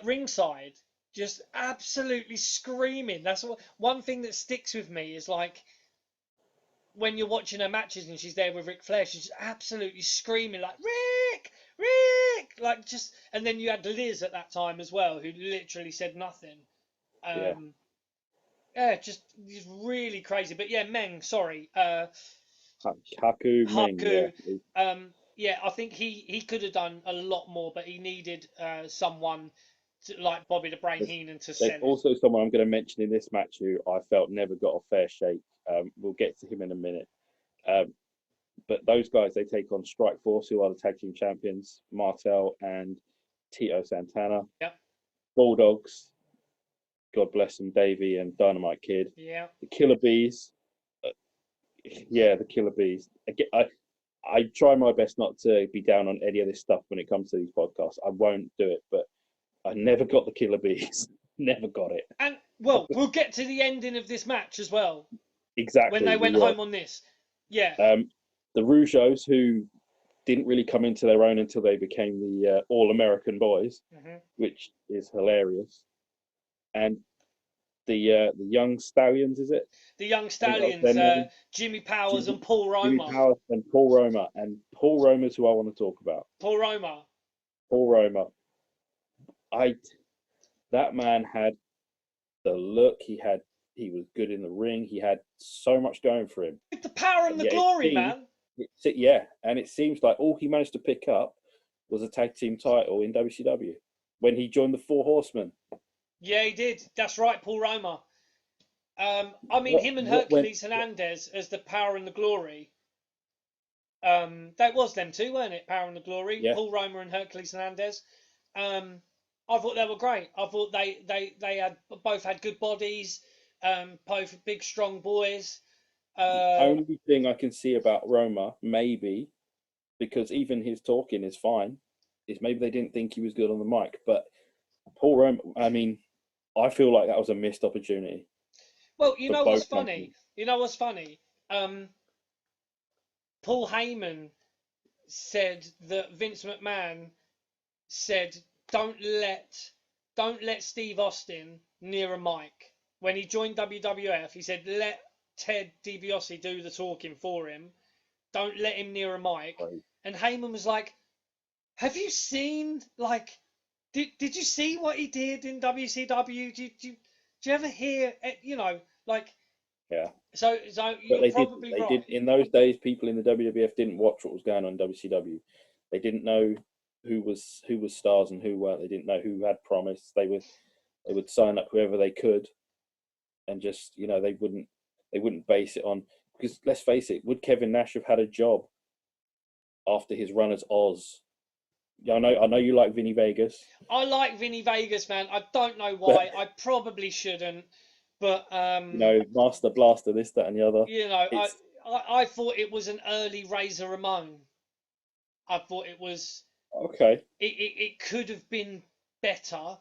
B: ringside, just absolutely screaming. That's one thing that sticks with me is like, when you're watching her matches and she's there with Ric Flair, she's absolutely screaming like Rick, like just. And then you had Liz at that time as well, who literally said nothing. Just really crazy. But yeah, Meng, sorry,
A: Haku.
B: Meng, I think he could have done a lot more, but he needed someone like Bobby the Brain Heenan to send.
A: There's also someone I'm going to mention in this match who I felt never got a fair shake. We'll get to him in a minute. But those guys, they take on Strike Force, who are the tag team champions, Martel and Tito Santana.
B: Yep.
A: Bulldogs. God bless them, Davey and Dynamite Kid.
B: Yeah.
A: The Killer Bees. Yeah, the Killer Bees. I try my best not to be down on any of this stuff when it comes to these podcasts. I won't do it, but I never got the Killer Bees. Never got it.
B: And well, we'll get to the ending of this match as well.
A: Exactly.
B: When they went home on this. Yeah.
A: The Rougeaus, who didn't really come into their own until they became the All-American Boys, which is hilarious. And the Young Stallions, is it?
B: The Young Stallions, Jimmy Powers and Paul Roma.
A: Jimmy Powers and Paul Roma. And Paul Roma's who I want to talk about.
B: Paul Roma.
A: Paul Roma. That man had the look. He was good in the ring. He had so much going for him.
B: With the power and the glory, man.
A: Yeah, and it seems like all he managed to pick up was a tag team title in WCW when he joined the Four Horsemen.
B: Yeah, he did. That's right, Paul Roma. I mean, him and Hercules Hernandez as the power and the glory. That was them two, weren't it? Power and the glory. Yeah. Paul Roma and Hercules Hernandez. I thought they were great. I thought they had both had good bodies. Both big, strong boys.
A: The only thing I can see about Roma, maybe, because even his talking is fine, is maybe they didn't think he was good on the mic. But Paul Roma, I mean, I feel like that was a missed opportunity.
B: Well, you know what's funny? Paul Heyman said that Vince McMahon said, don't let Steve Austin near a mic. When he joined WWF, he said, let Ted DiBiase do the talking for him. Don't let him near a mic. Right. And Heyman was like, have you seen, like, did you see what he did in WCW? Did you ever hear, like... Yeah. So you're probably right.
A: They did, in those days, people in the WWF didn't watch what was going on in WCW. They didn't know who was stars and who weren't. They didn't know who had promise. They would sign up whoever they could, and just they wouldn't base it on, because let's face it, would Kevin Nash have had a job after his run as Oz? I know you like Vinny Vegas.
B: I like Vinny Vegas, man. I don't know why. I probably shouldn't, but
A: Master Blaster, this, that, and the other.
B: I thought it was an early Razor Ramon. I thought it was
A: okay.
B: It could have been better,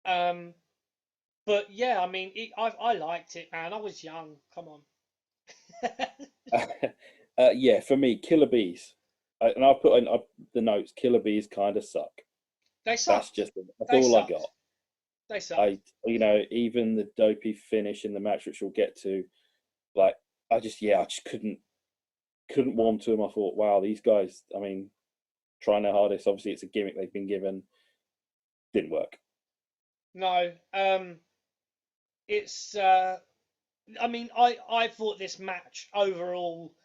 B: but yeah, I mean, I liked it, man. I was young. Come
A: on. Yeah, for me, Killer Bees. And I've put in the notes, Killer Bees kind of suck.
B: They suck.
A: That's all I got.
B: They suck.
A: Even the dopey finish in the match, which we'll get to, like, I just couldn't warm to them. I thought, wow, these guys, I mean, trying their hardest. Obviously, it's a gimmick they've been given. Didn't work.
B: No. It's, I mean, I thought this match overall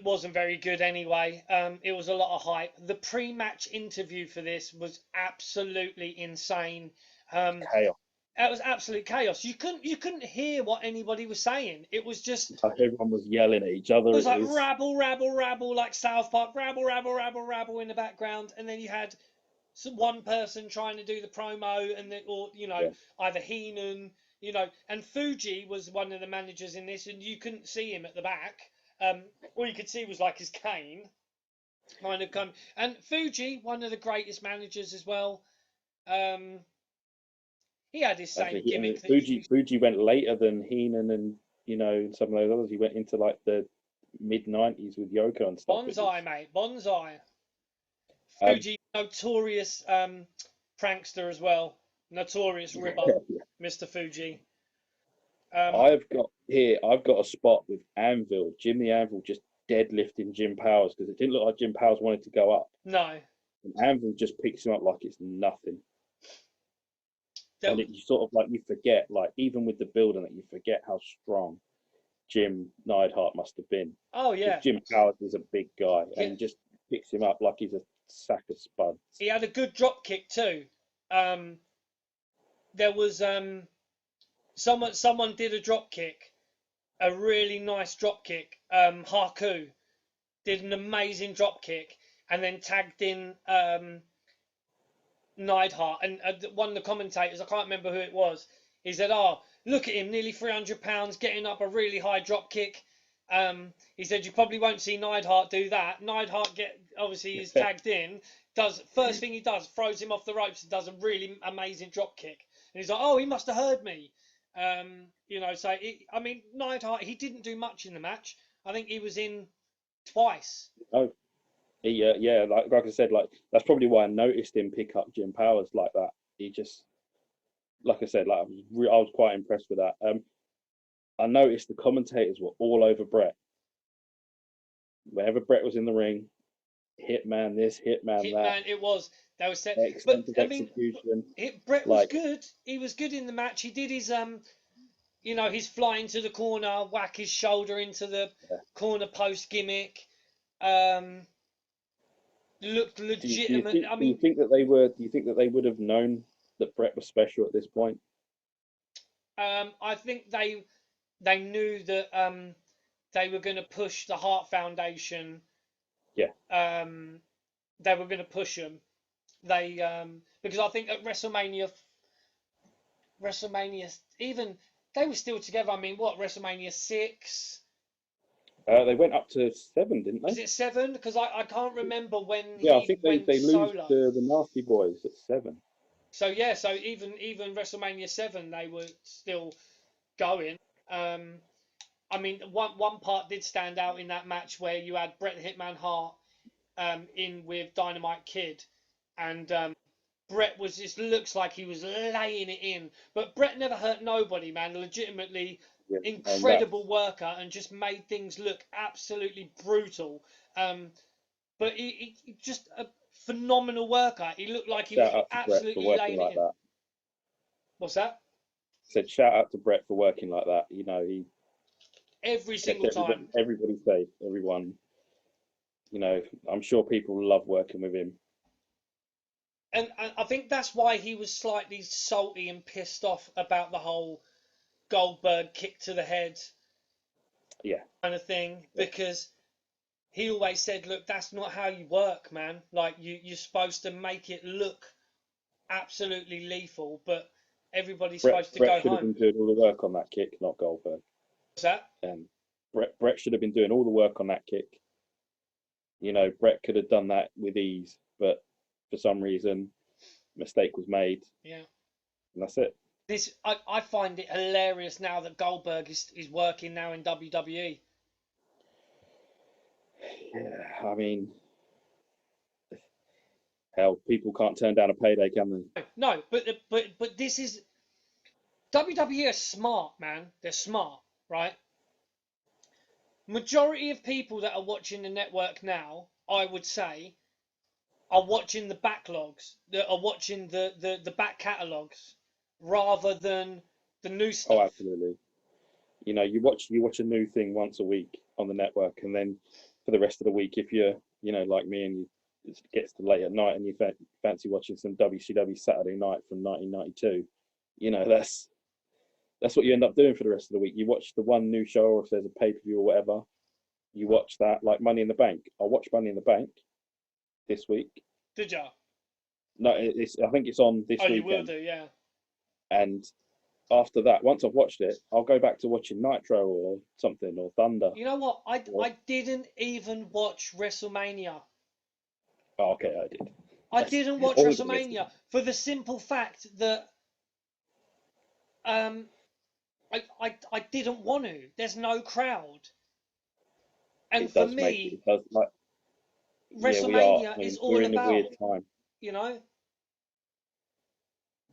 B: wasn't very good anyway. It was a lot of hype. The pre-match interview for this was absolutely insane.
A: Chaos.
B: It was absolute chaos. You couldn't hear what anybody was saying. It was just
A: everyone was yelling at each other.
B: It was like rabble, rabble, rabble, like South Park, rabble, rabble, rabble, rabble in the background, and then you had one person trying to do the promo, and then, either Heenan, and Fuji was one of the managers in this, and you couldn't see him at the back. All you could see was like his cane, kind of come. And Fuji, one of the greatest managers as well. He had his same gimmick.
A: Fuji went later than Heenan and some of those others. He went into like the mid-90s with Yoko and stuff.
B: Bonsai, mate, Bonsai. Fuji, notorious prankster as well. Notorious ripper, Mr. Fuji.
A: I've got a spot with Anvil. Jimmy Anvil just deadlifting Jim Powers, because it didn't look like Jim Powers wanted to go up.
B: No.
A: And Anvil just picks him up like it's nothing. And you sort of you forget, even with the building, that you forget how strong Jim Neidhart must have been.
B: Oh yeah.
A: Jim Powers is a big guy, and he just picks him up like he's a sack of spuds.
B: He had a good drop kick too. There was someone did a drop kick, a really nice drop kick. Haku did an amazing drop kick, and then tagged in Neidhart, and one of the commentators, I can't remember who it was, he said, "Oh, look at him, nearly 300 pounds, getting up a really high drop kick." He said, "You probably won't see Neidhart do that." Neidhart obviously he's tagged in, does first thing he does, throws him off the ropes, and does a really amazing drop kick, and he's like, "Oh, he must have heard me." So I mean, Neidhart, he didn't do much in the match. I think he was in twice.
A: Oh, yeah, like I said, like that's probably why I noticed him pick up Jim Powers like that. He just, like I said, like I was quite impressed with that. I noticed the commentators were all over Brett. Whenever Brett was in the ring, Hitman this, Hitman that,
B: Hitman, it was. They were set, but
A: excellent
B: I mean,
A: execution.
B: Brett was
A: Like,
B: good. He was good in the match. He did his his fly into the corner, whack his shoulder into the
A: yeah.
B: corner post gimmick. Um, Looked legitimate. I
A: Do you
B: mean,
A: think that they were? Do you think that they would have known that Brett was special at this point?
B: I think they knew that they were going to push the Heart Foundation.
A: Yeah.
B: They were going to push them. They because I think at WrestleMania even they were still together. I mean, what, WrestleMania 6?
A: They went up to 7, didn't
B: Was
A: they?
B: it 7? Because I can't remember when
A: Yeah, I
B: he
A: think
B: went
A: they lose
B: solo.
A: to the Nasty Boys at 7.
B: So yeah, so even WrestleMania 7 they were still going. I mean, one part did stand out in that match where you had Bret the Hitman Hart in with Dynamite Kid, and Bret was just looks like he was laying it in, but Bret never hurt nobody, man. Legitimately
A: Yeah, and that
B: incredible worker, and just made things look absolutely brutal. But he just a phenomenal worker. He looked like he was
A: shout out to Brett for
B: absolutely
A: working
B: laying it
A: like
B: in.
A: that.
B: What's that?
A: Said shout out to Brett for working like that. He
B: Every
A: kept
B: single time.
A: everybody safe. Everyone, I'm sure people love working with him.
B: And I think that's why he was slightly salty and pissed off about the whole Goldberg kick to the head
A: Yeah,
B: kind of thing,
A: yeah.
B: because he always said, "Look, that's not how you work, man. Like you're supposed to make it look absolutely lethal, but everybody's supposed to
A: Brett
B: go
A: should have
B: home."
A: been doing all the work on that kick, not Goldberg.
B: What's that?
A: And Brett should have been doing all the work on that kick. Brett could have done that with ease, but for some reason, mistake was made,
B: Yeah.
A: and that's it.
B: I find it hilarious now that Goldberg is working now in WWE.
A: Yeah, I mean, hell, people can't turn down a payday, can they?
B: No, but this is WWE is smart, man. They're smart, right? Majority of people that are watching the network now, I would say, are watching the backlogs, that are watching the back catalogs rather than the new
A: Oh,
B: stuff.
A: absolutely. You watch a new thing once a week on the network, and then for the rest of the week, if you're like me, and it gets to late at night and you fancy watching some WCW Saturday Night from 1992, that's what you end up doing for the rest of the week. You watch the one new show, or if there's a pay-per-view or whatever, you watch that. Like Money in the Bank, I'll watch Money in the Bank this week.
B: Did ya?
A: No, I think it's on this
B: Oh, you will
A: weekend.
B: do, yeah.
A: And after that, once I've watched it, I'll go back to watching Nitro or something, or Thunder.
B: You know what?
A: Or,
B: I didn't even watch WrestleMania.
A: oh, okay, I did.
B: I didn't watch
A: All of it listed.
B: WrestleMania for the simple fact that um I didn't want to. There's no crowd. And
A: It
B: for
A: does make
B: me,
A: it does like yeah, we are. I
B: WrestleMania is
A: mean, we're
B: all
A: in a weird
B: about,
A: time.
B: you know,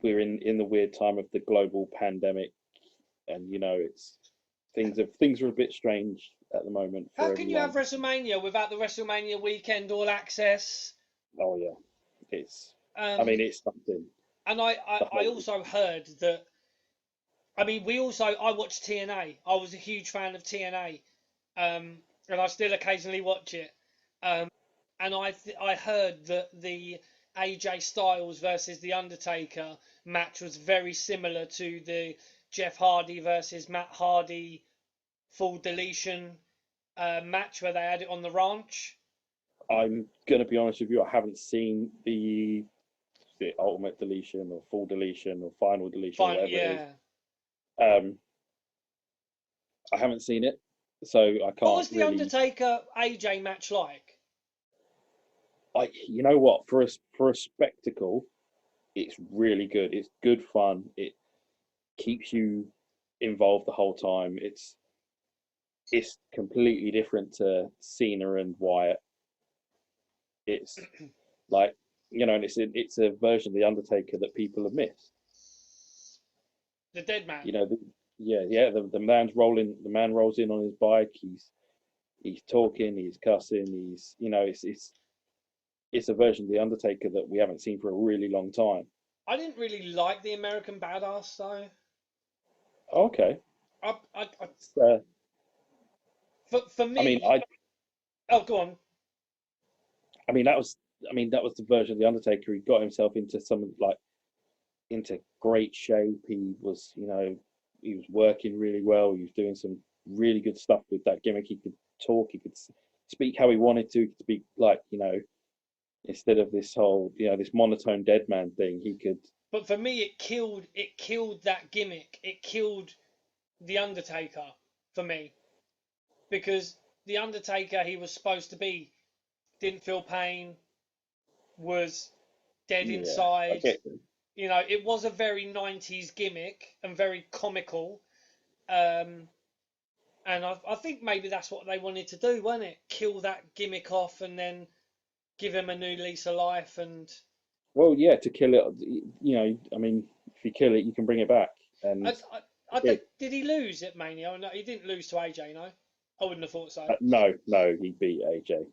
A: We're in the weird time of the global pandemic, and it's things are a bit strange at the moment
B: how
A: for
B: can you have
A: everyone.
B: WrestleMania without the WrestleMania weekend all access?
A: Oh yeah, it's. I
B: Um,
A: mean, it's something.
B: and
A: The
B: I
A: whole
B: also heard that, I mean, I watched TNA. I was a huge fan of TNA. And I still occasionally watch it. Um, and I heard that the AJ Styles versus The Undertaker match was very similar to the Jeff Hardy versus Matt Hardy full deletion match where they had it on the ranch.
A: I'm gonna be honest with you. I haven't seen the it ultimate deletion or full deletion or final deletion or
B: Fine.
A: whatever it is.
B: Yeah.
A: I haven't seen it, so I
B: What
A: can't
B: was the
A: really.
B: Undertaker AJ match like?
A: You know what? For a spectacle, it's really good. It's good fun. It keeps you involved the whole time. It's completely different to Cena and Wyatt. It's like, and it's a version of the Undertaker that people have missed.
B: The dead man.
A: Yeah. The man rolls in on his bike. He's talking. He's cussing. It's a version of the Undertaker that we haven't seen for a really long time.
B: I didn't really like the American Badass though.
A: Okay.
B: I
A: So,
B: for
A: I mean,
B: me. Oh, go on.
A: I mean that was the version of the Undertaker. He got himself into into great shape. He was working really well. He was doing some really good stuff with that gimmick. He could talk. He could speak how he wanted to. He could speak instead of this whole this monotone dead man thing. He could.
B: But for me, it killed that gimmick. It killed the Undertaker for me, because the Undertaker he was supposed to be didn't feel pain, was dead
A: Yeah,
B: inside.
A: okay.
B: It was a very 90s gimmick and very comical. And I think maybe that's what they wanted to do, wasn't it? Kill that gimmick off and then give him a new lease of life. And
A: Well, yeah, to kill it, I mean, if you kill it, you can bring it back. And
B: did he lose at Mania? No, he didn't lose to AJ, no? I wouldn't have thought so.
A: No, he beat AJ.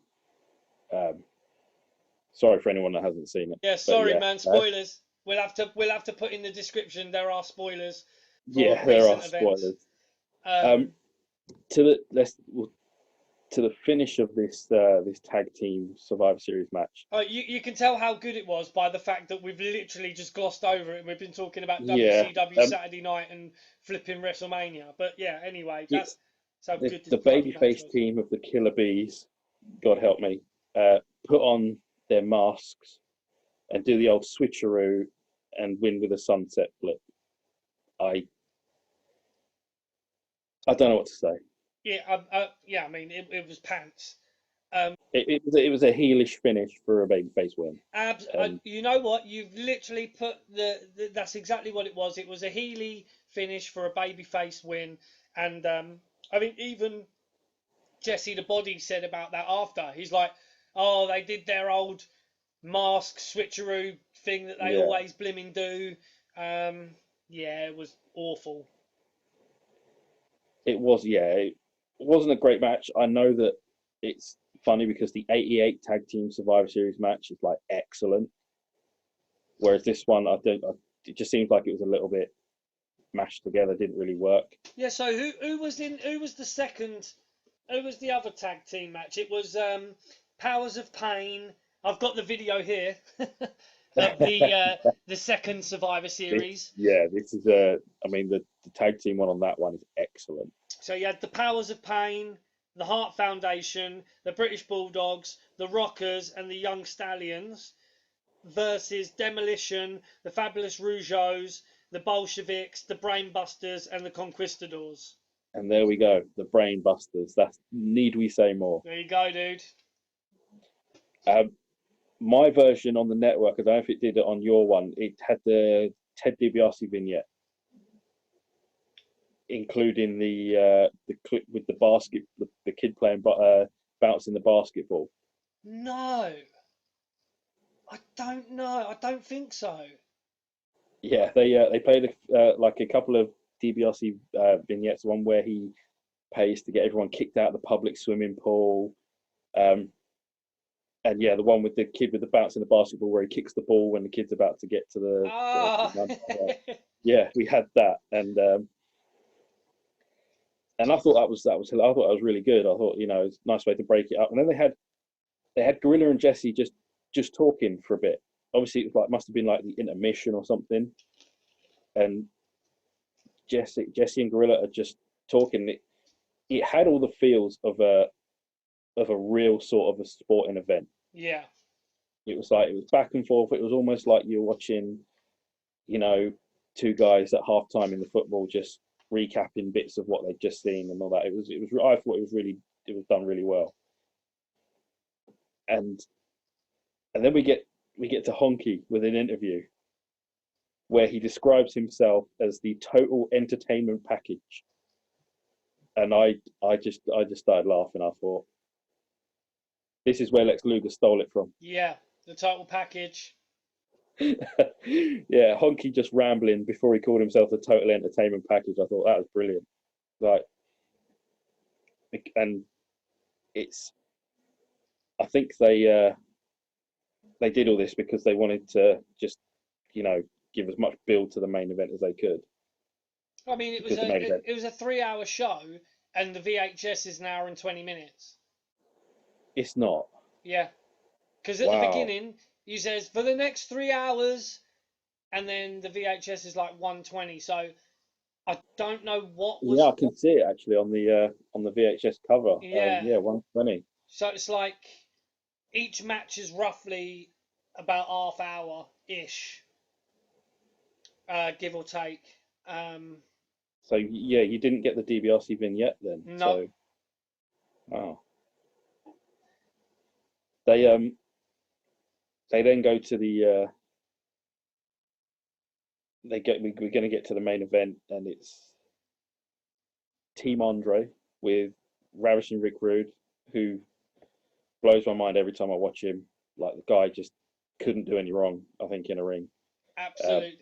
A: Sorry for anyone that hasn't seen it.
B: Yeah, sorry, man. Spoilers. We'll have to put in the description. There are spoilers for
A: there are
B: recent events.
A: spoilers. To the finish of this tag team Survivor Series match.
B: You can tell how good it was by the fact that we've literally just glossed over it. We've been talking about
A: Yeah,
B: WCW Saturday Night and flipping WrestleMania. But yeah, anyway, that's how good
A: the babyface team of the Killer Bees, God help me, put on their masks and do the old switcheroo and win with a sunset flip. I don't know what to say.
B: Yeah. I mean, it was pants.
A: It was a heelish finish for a babyface win.
B: You know what? You've literally put that's exactly what it was. It was a heely finish for a babyface win, and I mean, even Jesse the Body said about that after. He's like, "Oh, they did their old mask switcheroo thing that they always blimmin' do." Yeah, it was awful.
A: It was, it wasn't a great match. I know that it's funny because the '88 Tag Team Survivor Series match is like excellent, whereas this one, it just seems like it was a little bit mashed together, didn't really work.
B: Yeah. So who was the second? Who was the other tag team match? It was Powers of Pain. I've got the video here of the second Survivor Series.
A: This is I mean the tag team one on that one is excellent.
B: So you had the Powers of Pain, the Heart Foundation, the British Bulldogs, the Rockers, and the Young Stallions versus Demolition, the Fabulous Rougeaus, the Bolsheviks, the Brainbusters, and the Conquistadors.
A: And there we go, the Brainbusters. Need we say more?
B: There you go, dude.
A: My version on the network, I don't know if it did it on your one. It had the Ted DiBiase vignette, including the clip with the basket, the kid playing bouncing the basketball.
B: No, I don't know. I don't think so.
A: Yeah, they played like a couple of DiBiase vignettes. One where he pays to get everyone kicked out of the public swimming pool. And yeah, the one with the kid with the bounce in the basketball where he kicks the ball when the kid's about to get to the yeah, we had that, and I thought that was I thought that was really good. I thought it's a nice way to break it up. And then they had Gorilla and Jesse just talking for a bit. Obviously, it was must have been like the intermission or something, and Jesse and Gorilla are just talking. It had all the feels of a real sort of a sporting event.
B: Yeah.
A: It was like it was back and forth. It was almost like you're watching, you know, two guys at halftime in the football just recapping bits of what they'd just seen and all that. It was. I thought it was done really well. And then we get to Honky with an interview where he describes himself as the total entertainment package. And I just started laughing. I thought, this is where Lex Luger stole it from.
B: Yeah, the total package.
A: Yeah, Honky just rambling before he called himself the total entertainment package. I thought that was brilliant. Like, and it's, I think they did all this because they wanted to just, you know, give as much build to the main event as they could.
B: I mean,
A: Because the main event,
B: it was a 3 hour show, and the VHS is an hour and 20 minutes.
A: it's not.
B: Yeah, because at the
A: Wow.
B: beginning he says for the next 3 hours, and then the VHS is like 120. So I don't know what
A: Yeah,
B: was.
A: I can see it actually on the VHS cover.
B: Yeah,
A: Yeah, 120.
B: so it's like each match is roughly about half hour ish, give or take. Um,
A: So yeah, you didn't get the DiBiase vignette then.
B: no,
A: So wow. They then go to we're going to get to the main event, and it's Team Andre with Ravishing Rick Rude, who blows my mind every time I watch him. Like, the guy just couldn't do any wrong, I think, in a ring.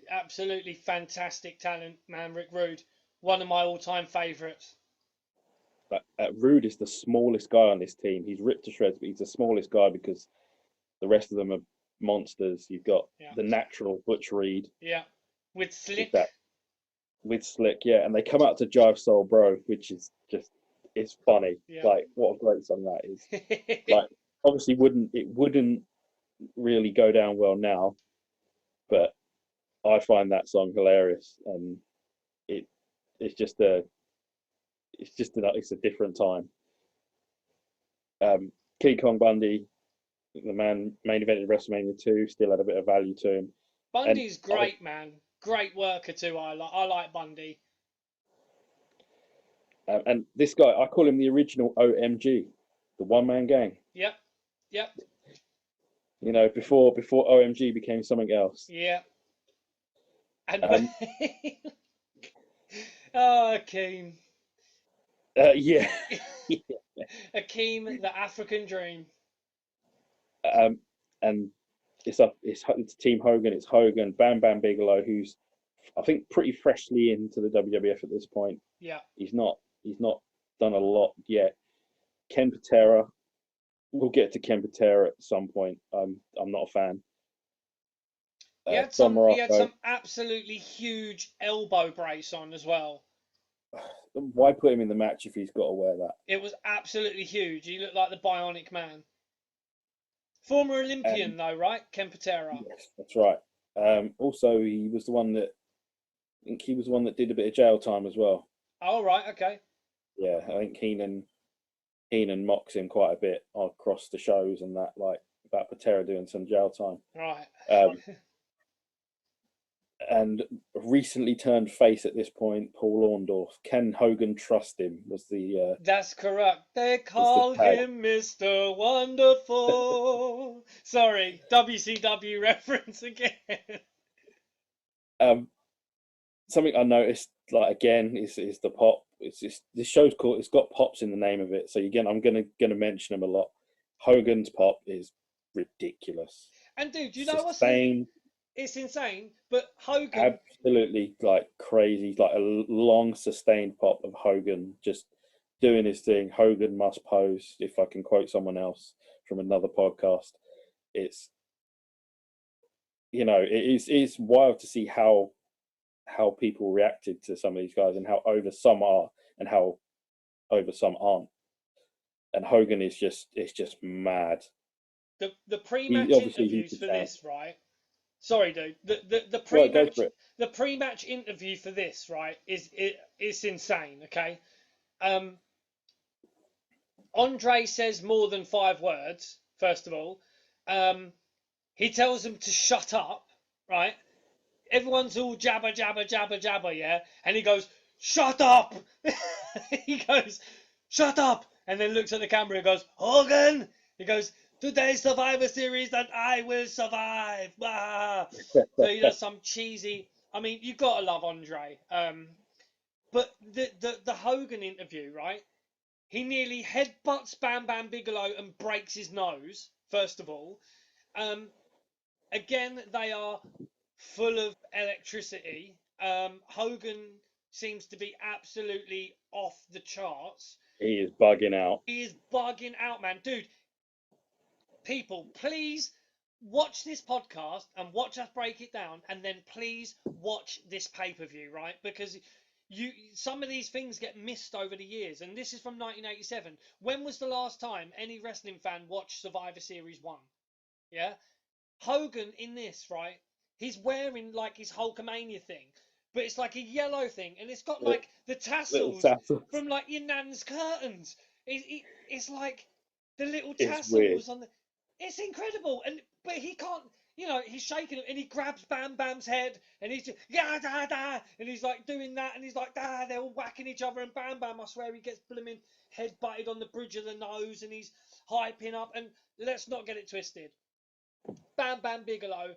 B: absolutely fantastic talent, man. Rick Rude, one of my all-time favourites.
A: Rude is the smallest guy on this team. He's ripped to shreds, but he's the smallest guy because the rest of them are monsters. You've got
B: Yeah,
A: the natural Butch Reed
B: yeah, with
A: with
B: Slick.
A: that with Slick, yeah, and they come out to Jive Soul Bro, which is just, it's funny.
B: Yeah.
A: Like, what a great song that is. Like, obviously wouldn't really go down well now, but I find that song hilarious, and it it's just a it's a different time. King Kong Bundy, the main event in WrestleMania 2, still had a bit of value to him.
B: Bundy's great, man. Great worker too. I like Bundy.
A: And this guy, I call him the original OMG, the one man gang.
B: Yep, yep,
A: You know, before OMG became something else.
B: yeah. And
A: Um,
B: oh, Akeem.
A: yeah.
B: Akeem, the African Dream.
A: And it's Team Hogan. It's Hogan, Bam Bam Bigelow, who's, I think, pretty freshly into the WWF at this point.
B: Yeah.
A: He's not done a lot yet. Ken Patera. We'll get to Ken Patera at some point. I'm not a fan.
B: He had
A: Don
B: some absolutely huge elbow brace on as well.
A: Why put him in the match if he's got to wear that?
B: It was absolutely huge. He looked like the Bionic Man. Former Olympian though, right? Ken Patera.
A: Yes, that's right. Also, he was the one that I think he was the one that did a bit of jail time as well.
B: Oh, right, okay.
A: Yeah, I think Heenan mocks him quite a bit across the shows and that, like, about Patera doing some jail time.
B: Right.
A: And recently turned face at this point, Paul Orndorff. Can Hogan trust him? Was the
B: That's correct. They call him Mr. Wonderful. Sorry, WCW reference again.
A: Something I noticed, like, again, is the pop. This show's called. It's got pops in the name of it. So again, I'm gonna mention them a lot. Hogan's pop is ridiculous.
B: And dude, you know what's it's insane, but Hogan
A: absolutely, like, crazy, like a long sustained pop of Hogan just doing his thing. Hogan must pose, if I can quote someone else from another podcast. It's, it's wild to see how people reacted to some of these guys and how over some are and how over some aren't. And Hogan is just mad.
B: The pre-match interviews for this, right? Sorry, dude. The pre-match interview for this, right, it's insane. Okay, Andre says more than 5 words. First of all, He tells them to shut up, right? Everyone's all jabber, jabber, jabber, jabber, yeah? And he goes, shut up! He goes, shut up! And then looks at the camera and goes, Hogan! He goes, today's Survivor Series and I will survive! Ah. So he does some cheesy... I mean, you've got to love Andre. But the Hogan interview, right? He nearly headbutts Bam Bam Bigelow and breaks his nose, first of all. Again, they are full of electricity. Hogan seems to be absolutely off the charts.
A: He is bugging out.
B: He is bugging out, man. Dude, people, please watch this podcast and watch us break it down, and then please watch this pay-per-view, right? Because some of these things get missed over the years, and this is from 1987. When was the last time any wrestling fan watched Survivor Series 1? Yeah? Hogan in this, right? He's wearing like his Hulkamania thing, but it's like a yellow thing, and it's got like the tassels from like your nan's curtains. It's like the little tassels on the. It's incredible, but he can't. You know, he's shaking it, and he grabs Bam Bam's head, and he's just da da, and he's like doing that, and he's like da. They're all whacking each other, and Bam Bam, I swear, he gets blooming head butted on the bridge of the nose, and he's hyping up. And let's not get it twisted. Bam Bam Bigelow,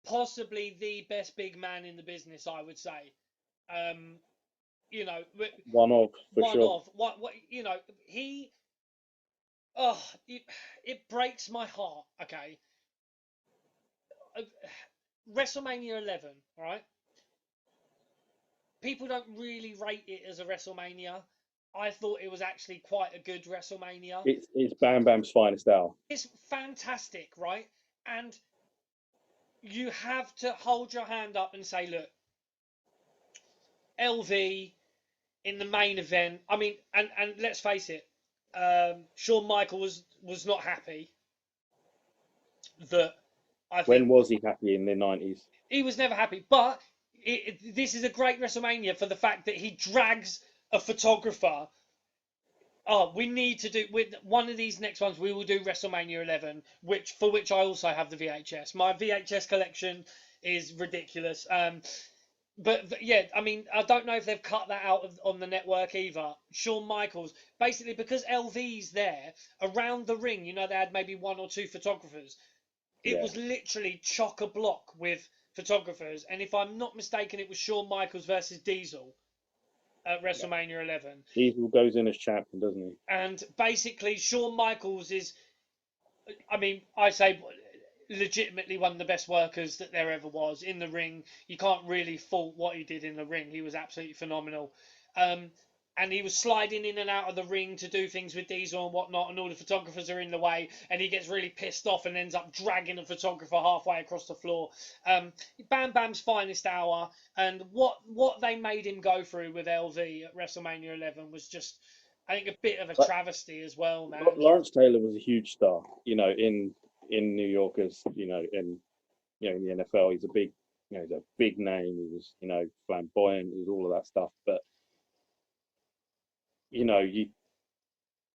B: possibly the best big man in the business, I would say. You know,
A: one of
B: what you know, he. Oh, it breaks my heart. Okay. WrestleMania 11, right? People don't really rate it as a WrestleMania. I thought it was actually quite a good WrestleMania.
A: It's Bam Bam's finest hour.
B: It's fantastic, right? And you have to hold your hand up and say, look, LV in the main event. I mean, and let's face it, Shawn Michaels was not happy that.
A: When was he happy in the 90s?
B: He was never happy, but this is a great WrestleMania for the fact that he drags a photographer. Oh, we need to do with one of these next ones. We will do WrestleMania 11, for which I also have the VHS. My VHS collection is ridiculous. But yeah, I mean, I don't know if they've cut that out on the network either. Shawn Michaels, basically because LV's there around the ring, you know, they had maybe one or two photographers. It was literally chock-a-block with photographers, and if I'm not mistaken, it was Shawn Michaels versus Diesel at WrestleMania 11.
A: Diesel goes in as champion, doesn't he?
B: And basically, Shawn Michaels is, I mean, I say legitimately one of the best workers that there ever was in the ring. You can't really fault what he did in the ring. He was absolutely phenomenal. And he was sliding in and out of the ring to do things with Diesel and whatnot, and all the photographers are in the way, and he gets really pissed off and ends up dragging a photographer halfway across the floor. Bam Bam's finest hour, and what they made him go through with LV at WrestleMania 11 was just, I think, a bit of a travesty as well, man.
A: Lawrence Taylor was a huge star, you know, in New York, as you know, in the NFL. He's a big, he's a big name. He was, flamboyant. He was all of that stuff, but. He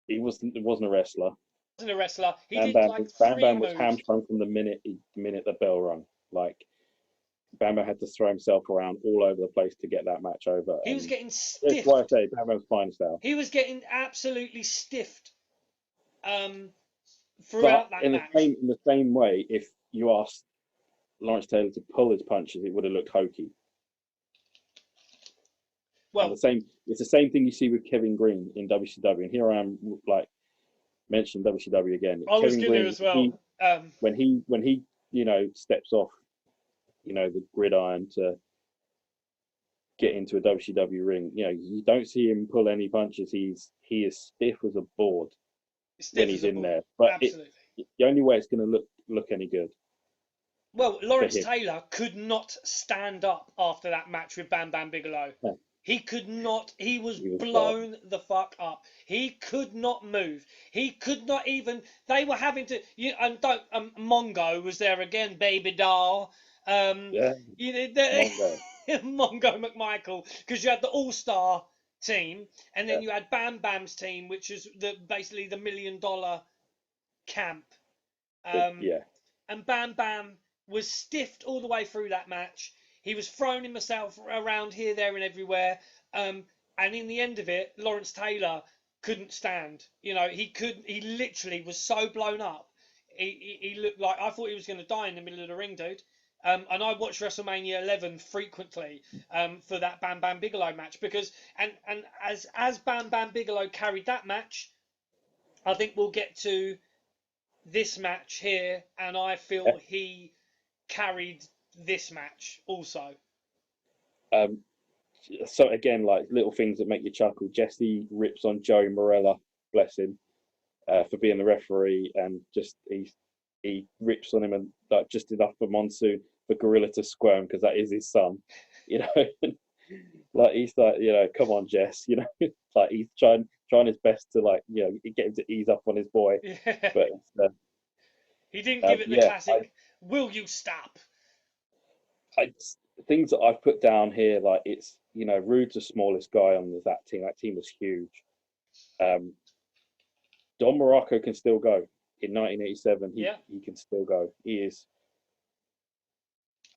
A: wasn't a wrestler.
B: He wasn't a wrestler.
A: Bam Bam was hamstrung from the minute the bell rung. Like, Bam Bam had to throw himself around all over the place to get that match over.
B: He was getting stiffed.
A: That's why I say Bam Bam's finest hour.
B: He was getting absolutely stiffed throughout that match.
A: In the same way, if you asked Lawrence Taylor to pull his punches, it would have looked hokey. Well, it's the same thing you see with Kevin Green in WCW, and here I am, like, mentioning WCW again.
B: I was going to as well.
A: When he steps off, the gridiron to get into a WCW ring, you don't see him pull any punches. He is stiff as a board when he's in there. But the only way it's going to look any good.
B: Well, Lawrence Taylor could not stand up after that match with Bam Bam Bigelow. Yeah. He could not. He was blown the fuck up. He could not move. He could not even. They were having to. Mongo was there again, baby doll.
A: Mongo
B: McMichael, because you had the All-Star team, and then you had Bam Bam's team, which is basically the $1 million camp. and Bam Bam was stiffed all the way through that match. He was throwing himself around here, there, and everywhere. And in the end of it, Lawrence Taylor couldn't stand. You know, he could. He literally was so blown up. He looked like, I thought he was going to die in the middle of the ring, dude. And I watched WrestleMania 11 frequently for that Bam Bam Bigelow match because and as Bam Bam Bigelow carried that match, I think we'll get to this match here, and I feel he carried this match also.
A: So again, like little things that make you chuckle. Jesse rips on Joey Morella, bless him, for being the referee, and just he rips on him and like just enough for Monsoon for Gorilla to squirm because that is his son, you know. Like he's like, you know, come on, Jess, you know, like he's trying his best to like, you know, get him to ease up on his boy,
B: Yeah.
A: but
B: He didn't give it the classic, will you stop?
A: Things that I've put down here, like it's, you know, Rude's the smallest guy on that team. That team was huge. Don Morocco can still go. In 1987, he can still go. He is.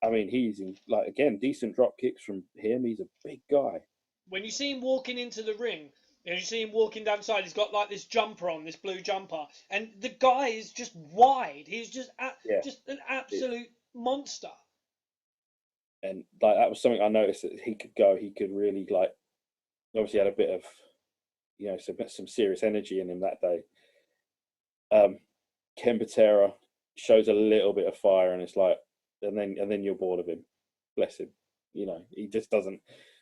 A: I mean, he's in, like, again, decent drop kicks from him. He's a big guy.
B: When you see him walking into the ring, you see him walking down the side, he's got like this jumper on, this blue jumper, and the guy is just wide. He's just an absolute monster.
A: And like that was something I noticed, that he could go. He could really, like, obviously had a bit of, you know, some serious energy in him that day. Ken Patera shows a little bit of fire, and it's like, and then you're bored of him. Bless him. You know, he just doesn't,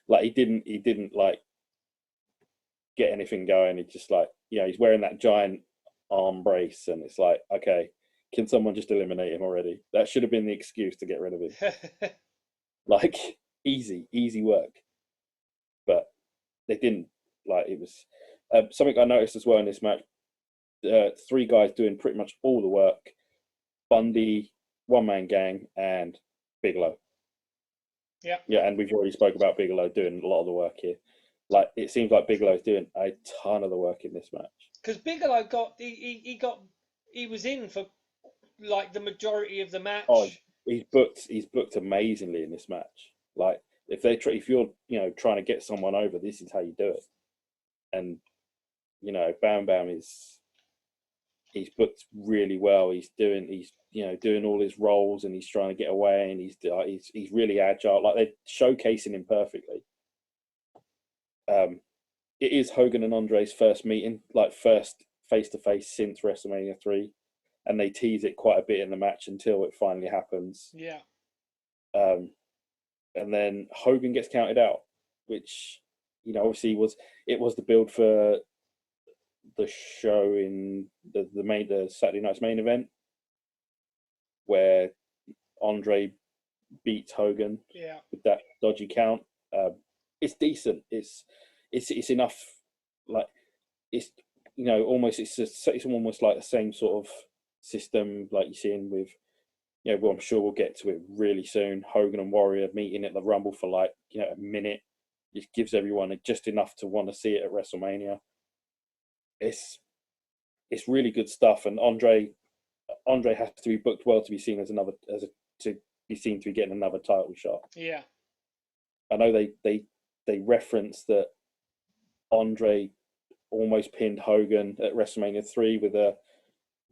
A: like, he didn't like get anything going. He just, like, you know, he's wearing that giant arm brace, and it's like, okay, can someone just eliminate him already? That should have been the excuse to get rid of him. Like, easy work. But they didn't. Like, it was something I noticed as well in this match. 3 guys doing pretty much all the work. Bundy, One Man Gang, and Bigelow.
B: Yeah.
A: Yeah, and we've already spoke about Bigelow doing a lot of the work here. Like, it seems like Bigelow's doing a ton of the work in this match.
B: Because Bigelow he was in for like the majority of the match.
A: Oh, he's booked amazingly in this match. Like, if you're, you know, trying to get someone over, this is how you do it. And, you know, Bam Bam he's booked really well. He's you know, doing all his roles, and he's trying to get away, and he's really agile. Like, they're showcasing him perfectly. It is Hogan and Andre's first meeting, like first face-to-face since WrestleMania 3, and they tease it quite a bit in the match until it finally happens.
B: Yeah.
A: And then Hogan gets counted out, which, you know, obviously it was the build for the show in the Saturday night's main event, where Andre beats Hogan with that dodgy count. It's decent. It's enough. Like, it's, you know, almost it's almost like the same sort of system like you're seeing with, you know, well, I'm sure we'll get to it really soon. Hogan and Warrior meeting at the Rumble for, like, you know, a minute. It gives everyone just enough to want to see it at WrestleMania. It's really good stuff, and Andre has to be booked well to be seen to be getting another title shot.
B: Yeah.
A: I know they reference that Andre almost pinned Hogan at WrestleMania 3 with a,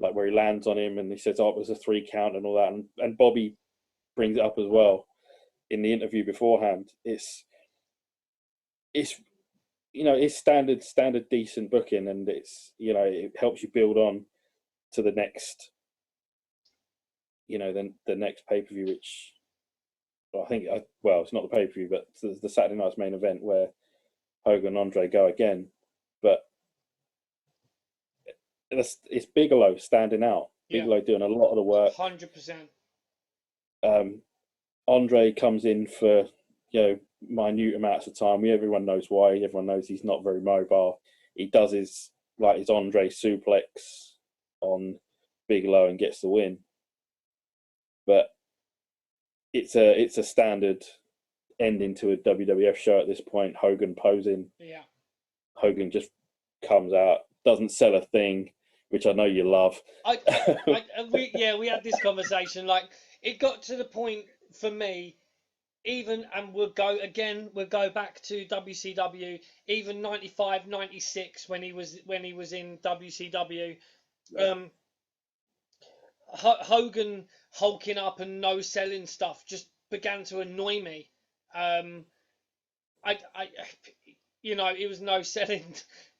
A: like, where he lands on him and he says, "Oh, it was a 3 count" and all that, and Bobby brings it up as well in the interview beforehand. It's you know, it's standard decent booking, and it's, you know, it helps you build on to the next, you know, the next pay-per-view, which, well, I think, well, it's not the pay-per-view, but the Saturday night's main event where Hogan and Andre go again. But it's Bigelow standing out. Bigelow doing a lot of the work.
B: 100%.
A: Andre comes in for, you know, minute amounts of time. Everyone knows why. Everyone knows he's not very mobile. He does his Andre suplex on Bigelow and gets the win. But it's a standard ending to a WWF show at this point. Hogan posing.
B: Yeah.
A: Hogan just comes out, doesn't sell a thing, which I know you love.
B: We had this conversation. Like, it got to the point for me, even, and we'll go back to WCW, even 95, 96 when he was in WCW. Hogan hulking up and no selling stuff just began to annoy me. It was no selling,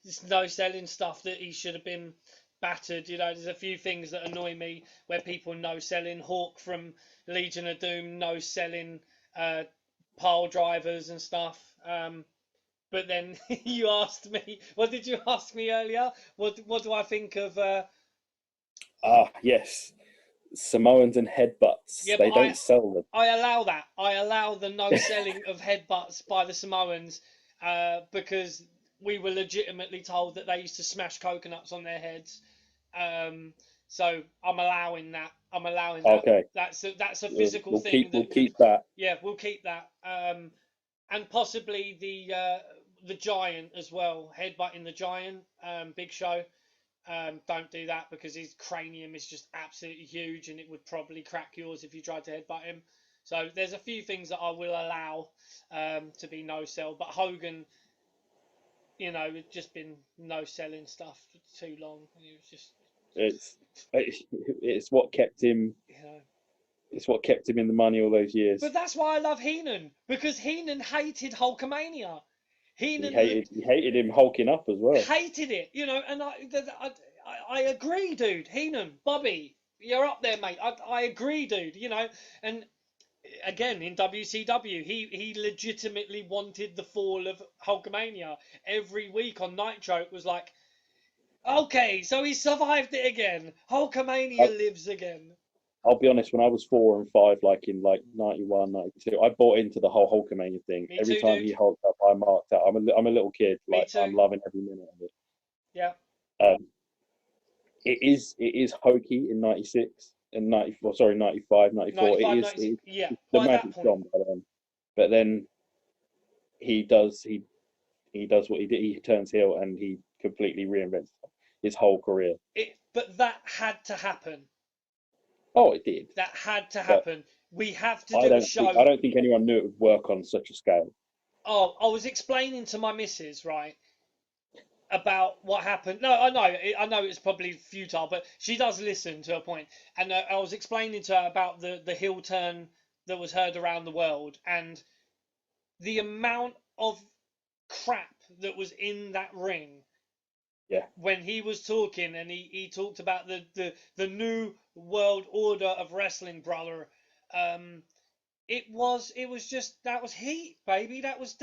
B: just no selling stuff that he should have been battered. There's a few things that annoy me where people no selling. Hawk from Legion of Doom no selling pile drivers and stuff. But then you asked me, what did you ask me earlier? What do I think of?
A: Yes, Samoans and headbutts.
B: Yeah,
A: They don't sell them.
B: I allow that. I allow the no selling of headbutts by the Samoans because we were legitimately told that they used to smash coconuts on their heads. So I'm allowing that.
A: Okay.
B: That's a physical
A: we'll
B: thing.
A: We'll keep that.
B: Yeah, we'll keep that. And possibly the Giant as well, headbutting the Giant, Big Show. Don't do that because his cranium is just absolutely huge and it would probably crack yours if you tried to headbutt him. So there's a few things that I will allow to be no sell, but Hogan, it's just been no selling stuff for too long. And it was just
A: it's what kept him. It's what kept him in the money all those years.
B: But that's why I love Heenan, because Heenan hated Hulkamania.
A: He hated him hulking up as well.
B: Hated it, and I agree, dude. Heenan, Bobby, you're up there, mate. I agree, dude. And again in WCW, he legitimately wanted the fall of Hulkamania. Every week on Nitro, it was like, okay, so he survived it again. Hulkamania lives again.
A: I'll be honest, when I was 4 and 5, like in 91, 92, I bought into the whole Hulkamania thing. Every time dude. He hulked up, I marked out. I'm a little kid. I'm loving every minute of it.
B: Yeah.
A: It is hokey in 96 and 94. Sorry, 95, 94.
B: 95,
A: it
B: 96, yeah.
A: The magic's gone by then. But then he does what he did. He turns heel and he completely reinvents his whole career.
B: But that had to happen.
A: Oh, it did.
B: That had to happen. We have to do a show.
A: I don't think anyone knew it would work on such a scale.
B: Oh, I was explaining to my missus, right, about what happened. No, I know it's probably futile, but she does listen to a point. And I was explaining to her about the heel turn that was heard around the world and the amount of crap that was in that ring.
A: Yeah.
B: When he was talking and he talked about the new world order of wrestling, brother, it was just, that was heat, baby. That was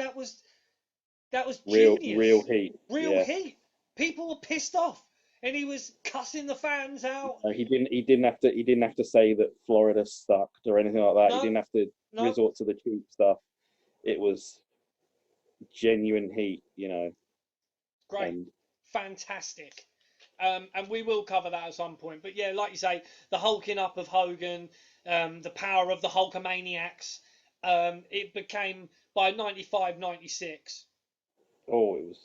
B: genius.
A: Real heat.
B: Heat. People were pissed off, and he was cussing the fans out.
A: No, he didn't have to say that Florida sucked or anything like that.
B: No,
A: he didn't have to resort to the cheap stuff. It was genuine heat,
B: Great. Fantastic. And we will cover that at some point. But yeah, like you say, the hulking up of Hogan, the power of the Hulkamaniacs, it became, by 95, 96.
A: Oh, it was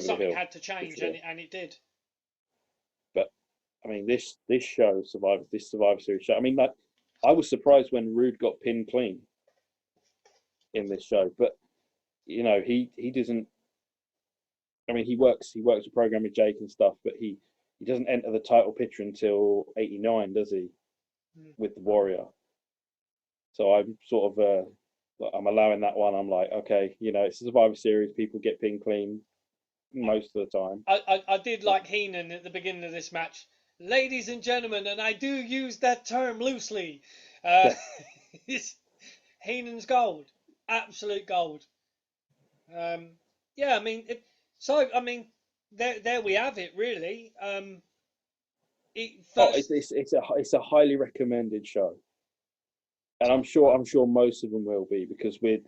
B: something had to change, sure. and it did.
A: But I mean, this Survivor Series show. I mean, I was surprised when Rude got pinned clean in this show, but he doesn't. I mean, he works a program with Jake and stuff, but he doesn't enter the title picture until 89, does he? With the Warrior. So I'm sort of I'm allowing that one. I'm like, okay, it's a Survivor Series. People get pinned clean most of the time.
B: I did like Heenan at the beginning of this match. Ladies and gentlemen, and I do use that term loosely. Heenan's gold. Absolute gold. Yeah, I mean, there we have it, really.
A: It's a highly recommended show, and I'm sure most of them will be, because we're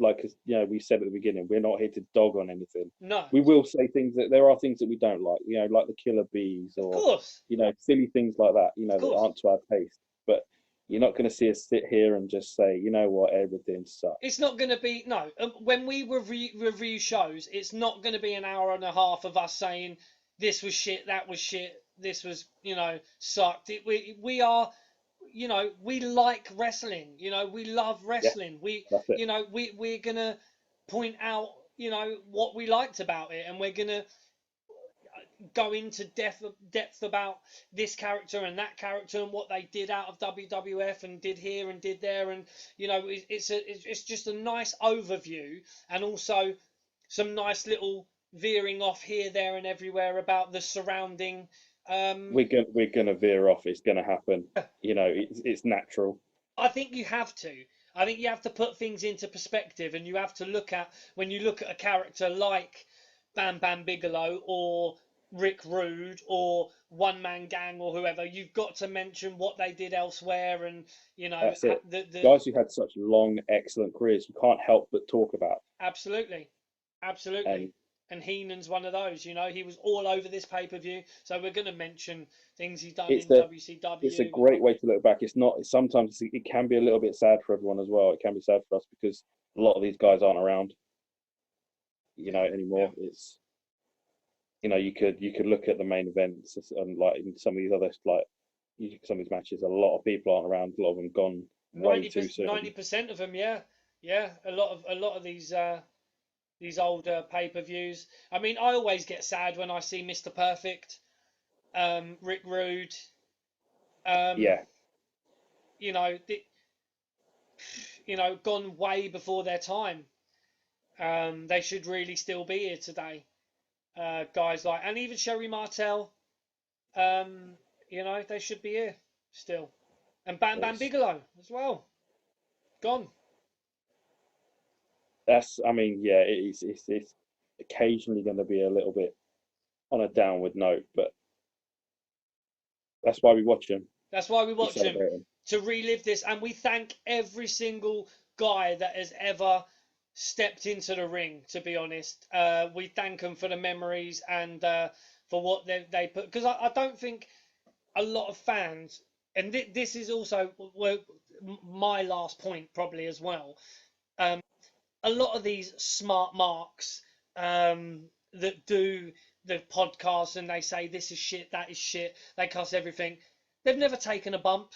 A: we said at the beginning, we're not here to dog on anything.
B: No,
A: we will say things that there are things that we don't like, like the Killer Bees or,
B: of course,
A: silly things like that, that aren't to our taste. But you're not going to see us sit here and just say, you know what, everything sucks.
B: It's not going to be, no. When we review shows, it's not going to be an hour and a half of us saying this was shit, that was shit, this was, sucked. We are, we like wrestling. We love
A: Yeah,
B: wrestling.
A: that's it.
B: We're gonna point out, what we liked about it, and we're gonna go into depth about this character and that character and what they did out of WWF and did here and did there, and it's just a nice overview, and also some nice little veering off here, there, and everywhere about the surrounding.
A: We're gonna veer off. It's gonna happen. It's natural.
B: I think you have to. I think you have to put things into perspective, and you have to look at, when you look at a character like Bam Bam Bigelow or Rick Rude or One Man Gang or whoever, you've got to mention what they did elsewhere, and
A: That's it.
B: the
A: Guys who had such long, excellent careers, you can't help but talk about.
B: absolutely, absolutely.
A: And
B: And Heenan's one of those. He was all over this pay-per-view, so we're going to mention things he's done
A: it's
B: in
A: the
B: WCW.
A: it's a great way to look back. It's not sometimes it can be a little bit sad for everyone as well. It can be sad for us because a lot of these guys aren't around, anymore.
B: Yeah.
A: It's you could look at the main events and like in some of these other some of these matches, a lot of people aren't around. A lot of them gone way too soon.
B: 90% of them, yeah, yeah. A lot of these older pay-per-views. I mean, I always get sad when I see Mr. Perfect, Rick Rude.
A: Yeah,
B: You know, gone way before their time. They should really still be here today. Guys like, and even Sherry Martel. They should be here still. And Bam Bam Bigelow as well. Gone.
A: I mean, yeah, it's occasionally going to be a little bit on a downward note, but that's why we watch them.
B: That's why we
A: We
B: watch them,
A: celebrate them.
B: to relive this. And we thank every single guy that has ever stepped into the ring, to be honest. We thank them for the memories and for what they put. Because I don't think a lot of fans, and this is also my last point probably as well. A lot of these smart marks that do the podcast and they say this is shit, that is shit, they cuss everything. They've never taken a bump.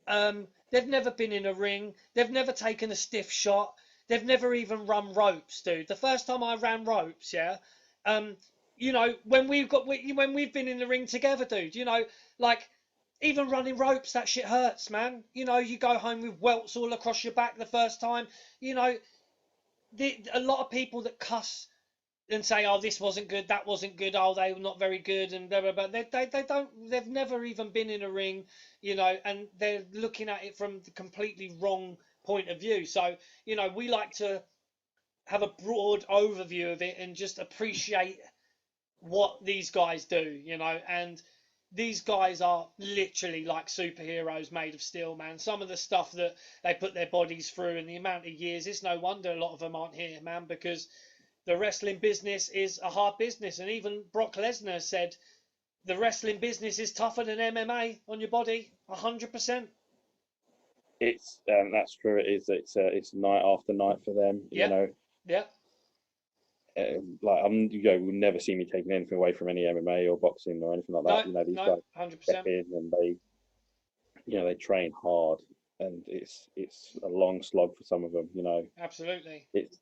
B: They've never been in a ring. They've never taken a stiff shot. They've never even run ropes, dude. The first time I ran ropes, yeah, when we've been in the ring together, dude, like even running ropes, that shit hurts, man. You go home with welts all across your back the first time. A lot of people that cuss and say, "Oh, this wasn't good, that wasn't good, oh, they were not very good," and blah blah blah. They've never even been in a ring, and they're looking at it from the completely wrong point of view. So, we like to have a broad overview of it and just appreciate what these guys do, and these guys are literally like superheroes made of steel, man. Some of the stuff that they put their bodies through and the amount of years, it's no wonder a lot of them aren't here, man, because the wrestling business is a hard business. And even Brock Lesnar said the wrestling business is tougher than MMA on your body, 100%.
A: That's true. It's night after night for them.
B: Yeah. Yeah.
A: Like will never see me taking anything away from any MMA or boxing or anything like that.
B: No,
A: These
B: no,
A: guys
B: 100%.
A: step in and they train hard, and it's a long slog for some of them.
B: Absolutely.
A: It's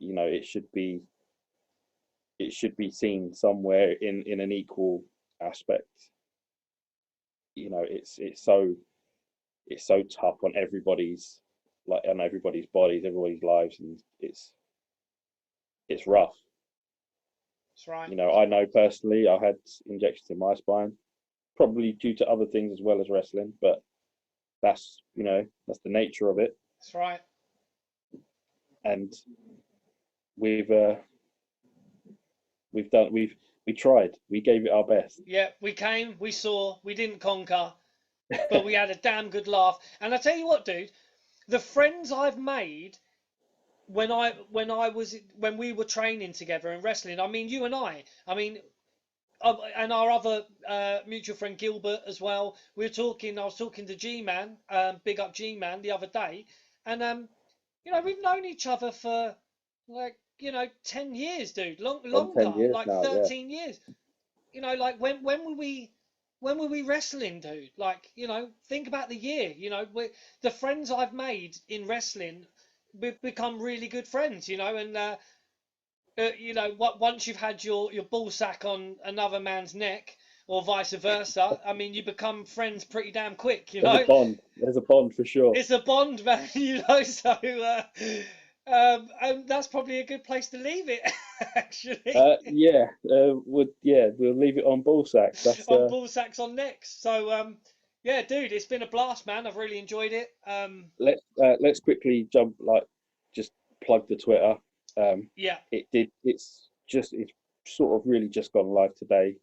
A: it should be seen somewhere in an equal aspect. It's so tough on everybody's bodies, everybody's lives, and it's rough.
B: That's right.
A: I know personally I had injections in my spine, probably due to other things as well as wrestling, but that's the nature of it.
B: That's right.
A: And we've tried, we gave it our best.
B: Yeah, we came, we saw, we didn't conquer, but we had a damn good laugh. And I tell you what, dude, the friends I've made when we were training together in wrestling, I mean, you and I mean, and our other mutual friend Gilbert as well. I was talking to G-Man, big up G-Man, the other day, and we've known each other for like 10 years, dude, longer,
A: 10 years
B: like
A: now,
B: 13 years. Like when were we when were we wrestling, dude? Like, you know, think about the year. You know, the friends I've made in wrestling, we've become really good friends. You know, and you know, once you've had your ball sack on another man's neck, or vice versa, I mean, you become friends pretty damn quick. You
A: There's
B: know,
A: a bond. There's a bond for sure.
B: it's a bond, man. You know, so and that's probably a good place to leave it, actually.
A: We'll leave it on ball sacks. That's
B: On ball sacks on necks. So yeah, dude, it's been a blast, man. I've really enjoyed it.
A: let's quickly jump, like, just plug the Twitter.
B: Yeah,
A: It's sort of really just gone live today.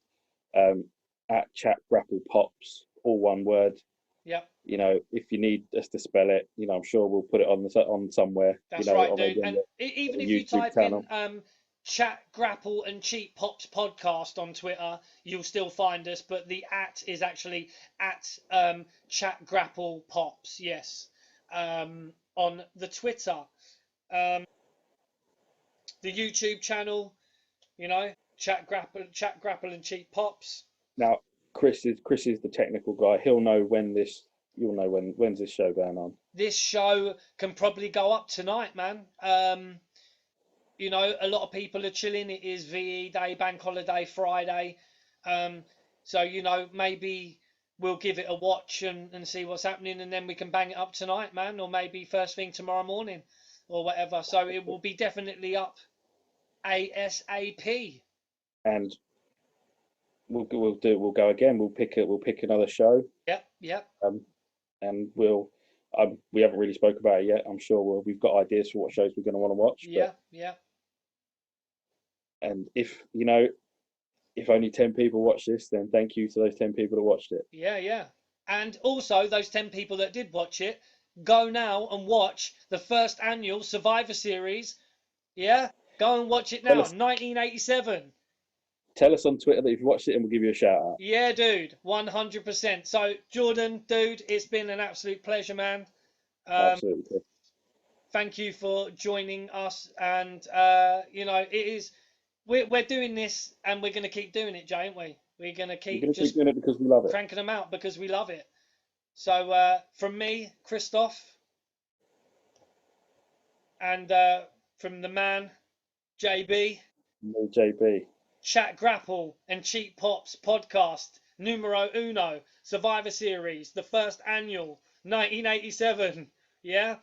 A: At Chat Grapple Pops, all one word.
B: yeah,
A: You know, if you need us to spell it, you know, I'm sure we'll put it on somewhere.
B: that's
A: You know,
B: right,
A: or
B: dude.
A: maybe on
B: And
A: the
B: even if you
A: YouTube
B: type
A: channel.
B: in Chat Grapple and Cheap Pops podcast on Twitter, you'll still find us. But the @ is actually at Chat Grapple Pops. Yes, on the Twitter, the YouTube channel. You know, Chat Grapple and Cheap Pops.
A: Now, Chris is the technical guy. He'll know when this. You'll know when's this show going on.
B: This show can probably go up tonight, man. You know, a lot of people are chilling. It is VE Day, Bank Holiday Friday. So, you know, maybe we'll give it a watch and see what's happening, and then we can bang it up tonight, man, or maybe first thing tomorrow morning or whatever. So it will be definitely up ASAP.
A: And we'll go again. We'll pick another show.
B: Yep, yep.
A: And we haven't really spoke about it yet. I'm sure we've got ideas for what shows we're going to want to watch.
B: Yeah, yeah.
A: And if only 10 people watch this, then thank you to those 10 people that watched it.
B: Yeah, yeah. And also, those 10 people that did watch it, go now and watch the first annual Survivor Series. Yeah? Go and watch it now. 1987.
A: Tell us on Twitter that you've watched it and we'll give you a shout out.
B: Yeah, dude. 100%. So, Jordan, dude, it's been an absolute pleasure, man.
A: Absolutely.
B: Thank you for joining us. And, you know, it is... We're doing this, and we're going to keep doing it, Jay, aren't we? We're going to keep
A: doing it because we love it.
B: Cranking them out because we love it. So from me, Christoph, and from the man, JB.
A: No, JB.
B: Chat Grapple and Cheap Pops podcast, numero uno, Survivor Series, the first annual, 1987. Yeah?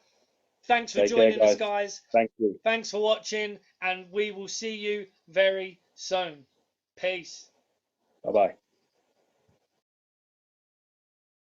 B: Thanks for joining us, guys.
A: Thank you.
B: Thanks for watching, and we will see you very soon. Peace.
A: Bye-bye.